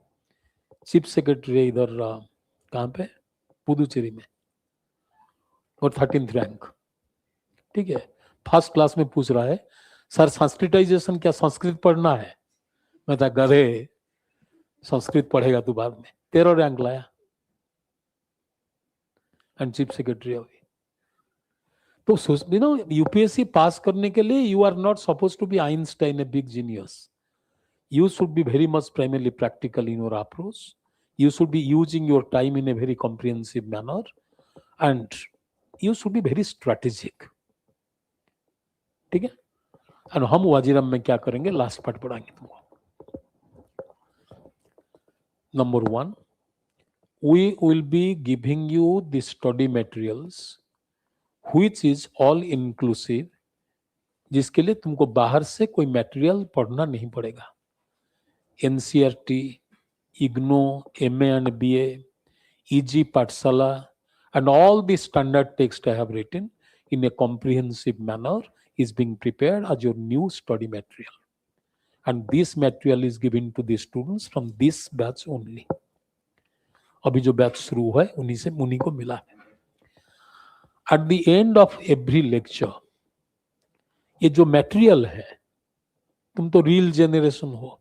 चीफ सेक्रेटरी इधर, कहाँ पे, पुदुचेरी में, और 13th रैंक. ठीक है. फर्स्ट क्लास में पूछ रहा है, सर संस्कृताइजेशन क्या संस्कृत पढ़ना है? मैं था, गधे, संस्कृत पढ़ेगा तू बाद में. 13 रैंक लाया एंड चीफ सेक्रेटरी अभी. तो यूपीएससी पास करने के लिए you are not suppose to be Einstein, a big genius. You should be very much primarily practical in your approach. You should be using your time in a very comprehensive manner, and you should be very strategic. ठीक है. और हम वाजिरम में क्या करेंगे, last part पढ़ाएंगे तुमको. Number 1, we will be giving you the study materials which is all inclusive, जिसके लिए तुमको बाहर से कोई मटेरियल पढ़ना नहीं पड़ेगा. NCERT, IGNO, MA and BA, EG Pathshala, and all the standard text I have written in a comprehensive manner is being prepared as your new study material. And this material is given to the students from this batch only. अभी जो batch शुरू हुआ है उन्हीं को मिला है. At the end of every lecture, ये जो मटेरियल है, तुम तो रील जेनरेशन हो,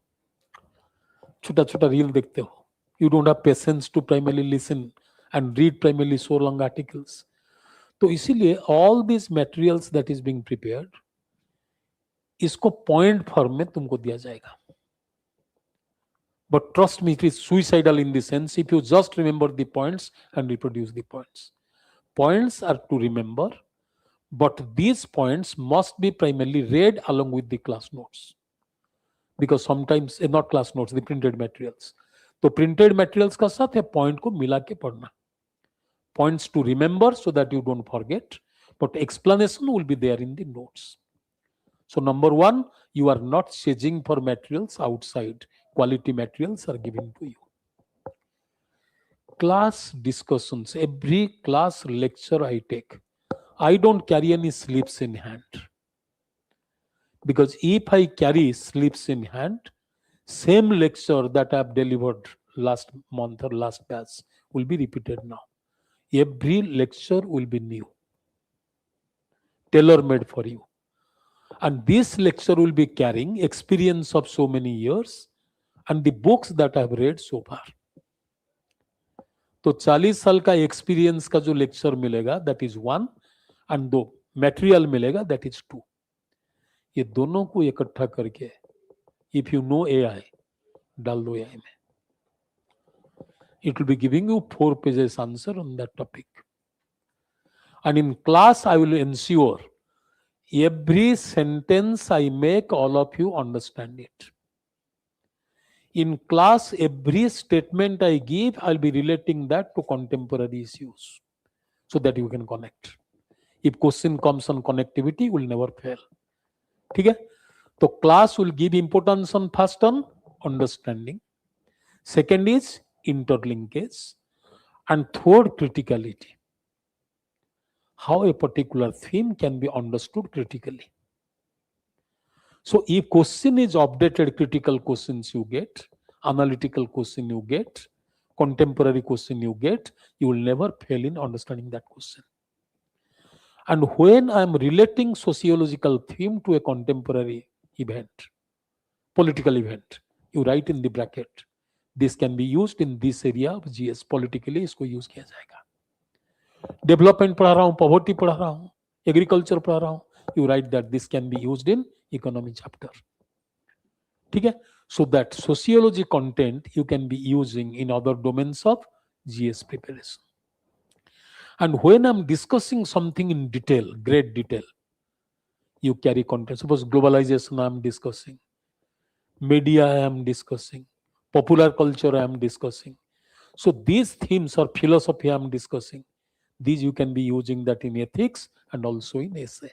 छोटा छोटा रील देखते हो. You don't have patience to primarily listen and read primarily so long articles. तो इसीलिए all this materials that is being prepared, इसको पॉइंट फॉर्म में तुमको दिया जाएगा. But trust me, it is suicidal in the sense if you just remember the points and reproduce the points. Points are to remember, but these points must be primarily read along with the class notes. Because sometimes not class notes, the printed materials. तो printed materials का साथ है point को मिला के पढ़ना. Points to remember so that you don't forget, but explanation will be there in the notes. So number 1, you are not chasing for materials outside. Quality materials are given to you. Class discussions, every class lecture I take, I don't carry any slips in hand. Because if I carry slips in hand, same lecture that I have delivered last month or last batch will be repeated now. Every lecture will be new, tailor-made for you. And this lecture will be carrying experience of so many years and the books that I have read so far. तो 40 साल का experience का जो lecture मिलेगा that is 1 and दो material मिलेगा that is 2. ये दोनों को इकट्ठा करके इफ यू नो एआई डाल दो एआई में. It will be giving you 4 pages answer on that topic. And in class, I will ensure every sentence I make, all of you understand it. In class, every statement I give, I'll be relating that to contemporary issues so that you can connect. If question comes on connectivity, you will never fail. Okay? So class will give importance on first on understanding. Second is interlinkage. And third, criticality. How a particular theme can be understood critically. So if question is updated, critical questions you get, analytical question you get, contemporary question you get, you will never fail in understanding that question. And when I am relating sociological theme to a contemporary event, political event, you write in the bracket, this can be used in this area of GS, politically इसको use किया जाएगा. Development पढ़ा रहा हूँ, poverty पढ़ा रहा हूँ, agriculture पढ़ा रहा हूँ, you right that this can be used in economy chapter. ठीक है. So that sociology content you can be using in other domains of GS preparation. And when I am discussing something in detail, great detail, you carry content. Suppose globalization I am discussing, media I am discussing, popular culture I am discussing. So these themes or philosophy I am discussing, these you can be using that in ethics and also in essay.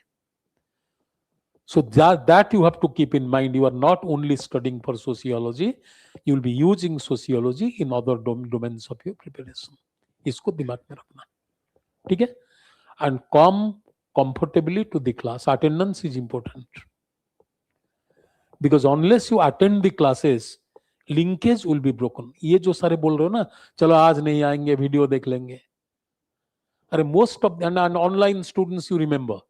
So that you have to keep in mind. You are not only studying for sociology, you will be using sociology in other domains of your preparation. इसको दिमाग में रखना. ठीक है. And come comfortably to the class. Attendance is important. Because unless you attend the classes, linkage will be broken. ये जो सारे बोल रहे हो ना, चलो आज नहीं आएंगे, वीडियो देख लेंगे. Most of and online students, you remember,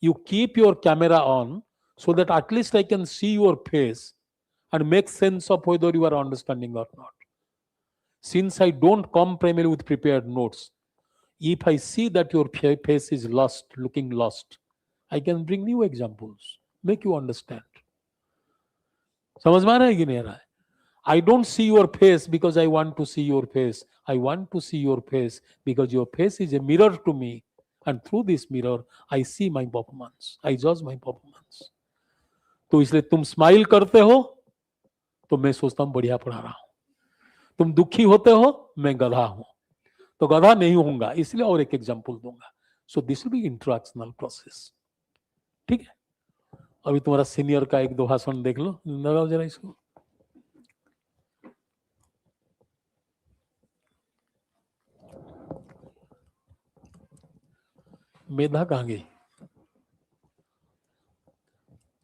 you keep your camera on so that at least I can see your face and make sense of whether you are understanding or not. Since I don't come primarily with prepared notes, if I see that your face is lost, looking lost, I can bring new examples, make you understand. समझ में आ रहा है कि नहीं आ रहा है? I don't see your face because I want to see your face. I want to see your face because your face is a mirror to me. And through this mirror, I see my performance. I judge my performance. तो इसलिए तुम smile करते हो तो मैं सोचता हूं बढ़िया पढ़ा रहा हूं. तुम दुखी होते हो, मैं गधा हूं, तो गधा नहीं होऊंगा, इसलिए और एक एग्जाम्पल दूंगा. So this will be interactional process. ठीक है. अभी तुम्हारा सीनियर का एक दो भाषण देख लो, लगाओ जरा इसको. मेधा कहाँ गई?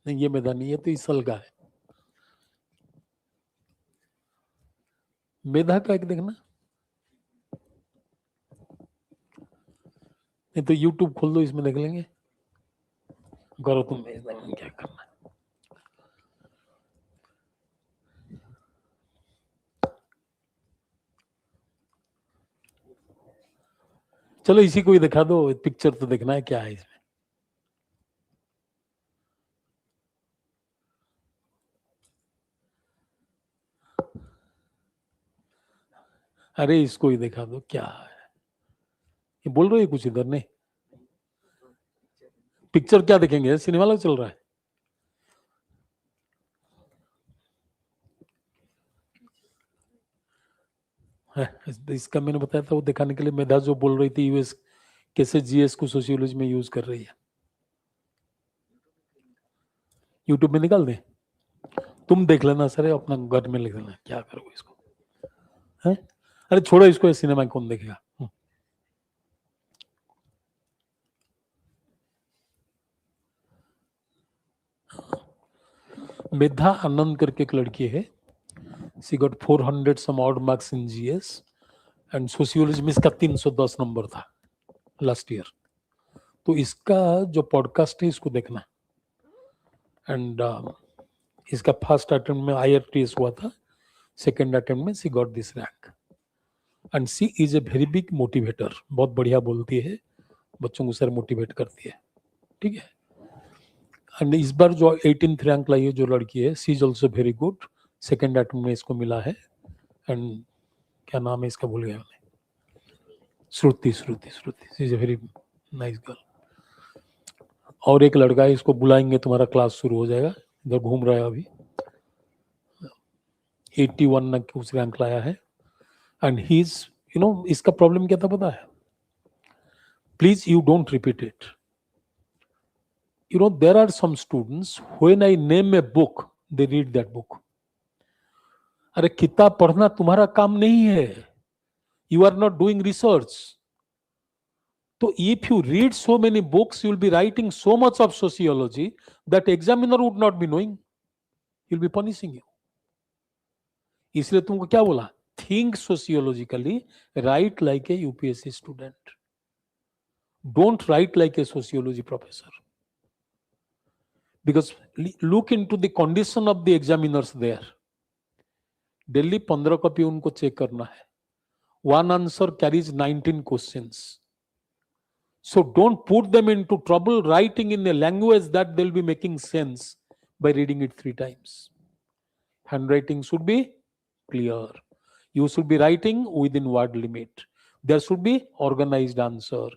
नहीं, ये मेधा नहीं है, तो इसल का है. मेधा का एक देखना. नहीं तो YouTube खोल दो, इसमें देख लेंगे. करो तुम, क्या करना है. चलो इसी को ही दिखा दो, पिक्चर तो देखना है क्या है इसमें. अरे इसको ही दिखा दो, क्या है ये बोल रहे हो कुछ इधर नहीं. पिक्चर क्या देखेंगे, सिनेमा लग चल रहा है. इसका मैंने बताया था वो दिखाने के लिए. मेधा जो बोल रही थी यूएस कैसे जीएस को सोशियोलॉजी में यूज कर रही है. यूट्यूब में निकाल दे, तुम देख लेना सर, अपना घर में लिख लेना, क्या करोगे इसको है. अरे छोड़ो इसको, सिनेमा कौन देखेगा. मेधा आनंद करके एक लड़की है, she got 400 some odd marks in GS and sociology में इसका 310 नंबर था लास्ट ईयर। तो इसका जो पॉडकास्ट है इसको देखना। एंड इसका फर्स्ट अटेम्प्ट में IRTS हुआ था, सेकेंड अटेम्प्ट में she got this rank and she is a very big motivator. बहुत बढ़िया बोलती है, बच्चों को सर मोटिवेट करती है, ठीक है। एंड इस बार जो 18th रैंक लाई है जो लड़की है, she is also very good, second attempt में इसको मिला है। एंड क्या नाम है इसका, भूल गया मैंने, Shruti Shruti Shruti, she is a very nice girl. और एक लड़का है, इसको बुलाएंगे, तुम्हारा क्लास शुरू हो जाएगा, इधर घूम रहा है अभी, 81 ना कुछ रैंक लाया है। एंड ही इज, इसका प्रॉब्लम क्या था पता है? Please you don't repeat it. There are some students, when I name a book, they read that book. अरे किताब पढ़ना तुम्हारा काम नहीं है, you are not doing research. So if you read so many books, you will be writing so much of sociology that examiner would not be knowing. He will be punishing you. इसलिए तुमको क्या बोला? Think sociologically, write like a UPSC student. Don't write like a sociology professor. Because look into the condition of the examiners there. Daily 15 copy उनको check करना है, one answer carries 19 questions. So don't put them into trouble writing in a language that they will be making sense by reading it 3 times. Handwriting should be clear. You should be writing within word limit. There should be organized answer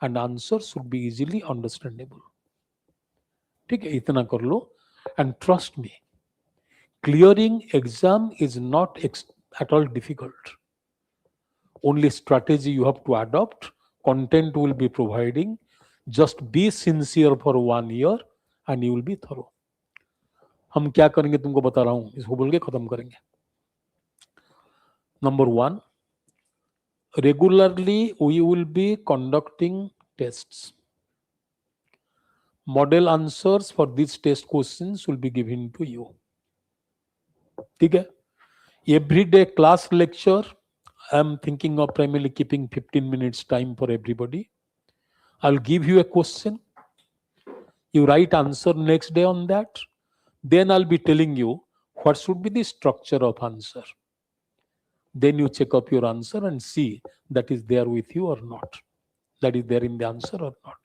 and answer should be easily understandable. ठीक है, इतना कर लो and trust me, clearing exam is not at all difficult. Only strategy you have to adopt, content will be providing, just be sincere for 1 year and you will be thorough. हम क्या करेंगे तुमको बता रहा हूं, इसको बोल के खत्म करेंगे। Number 1, regularly we will be conducting tests. Model answers for these test questions will be given to you. ठीक है, every day class lecture, I am thinking of primarily keeping 15 minutes time for everybody. I'll give you a question, you write answer next day on that, then I'll be telling you what should be the structure of answer. Then you check up your answer and see that is there with you or not, that is there in the answer or not.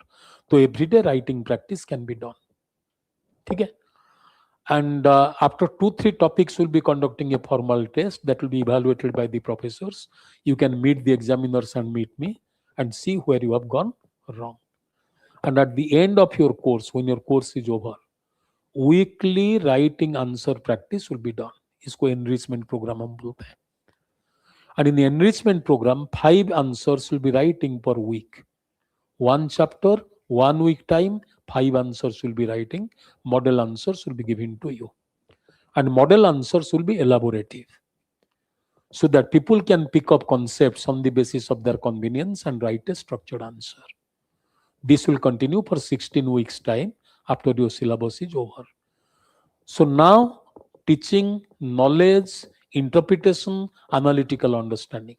So everyday writing practice can be done. Okay? And after 2-3 topics we'll be conducting a formal test that will be evaluated by the professors. You can meet the examiners and meet me and see where you have gone wrong. And at the end of your course, when your course is over, weekly writing answer practice will be done. इसको enrichment program हम बोलते हैं. And in the enrichment program, 5 answers will be writing per week. 1 chapter, 1 week time, 5 answers will be writing. Model answers will be given to you. And model answers will be elaborative, so that people can pick up concepts on the basis of their convenience and write a structured answer. This will continue for 16 weeks time after your syllabus is over. So now teaching, knowledge, interpretation, analytical understanding,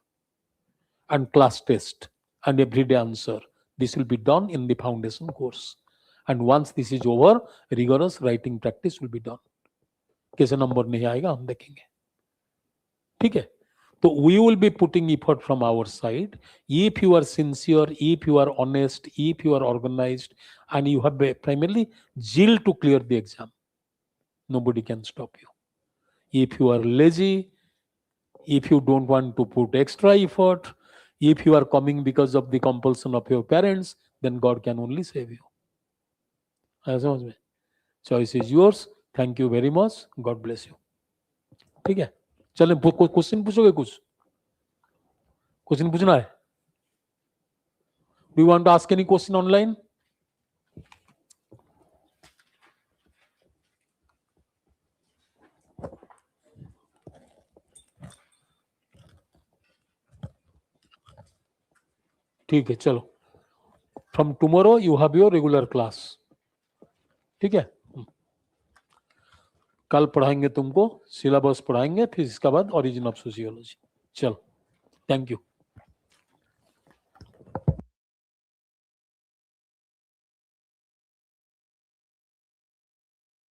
and class test and everyday answer. This will be done in the foundation course. And once this is over, rigorous writing practice will be done. कैसे number नहीं आएगा हम देखेंगे, ठीक है। So we will be putting effort from our side. If you are sincere, if you are honest, if you are organized, and you have primarily zeal to clear the exam, nobody can stop you. If you are lazy, if you don't want to put extra effort, if you are coming because of the compulsion of your parents, then God can only save you. समझ में? Choice is yours. Thank you very much. God bless you. ठीक है, चलें question पूछोगे? कुछ question पूछना है? Do you want to ask any question online? ठीक है, चलो, from tomorrow you have your regular class, ठीक है। कल पढ़ाएंगे तुमको, सिलेबस पढ़ाएंगे, फिर इसके बाद ओरिजिन ऑफ सोशियोलॉजी। चल, थैंक यू।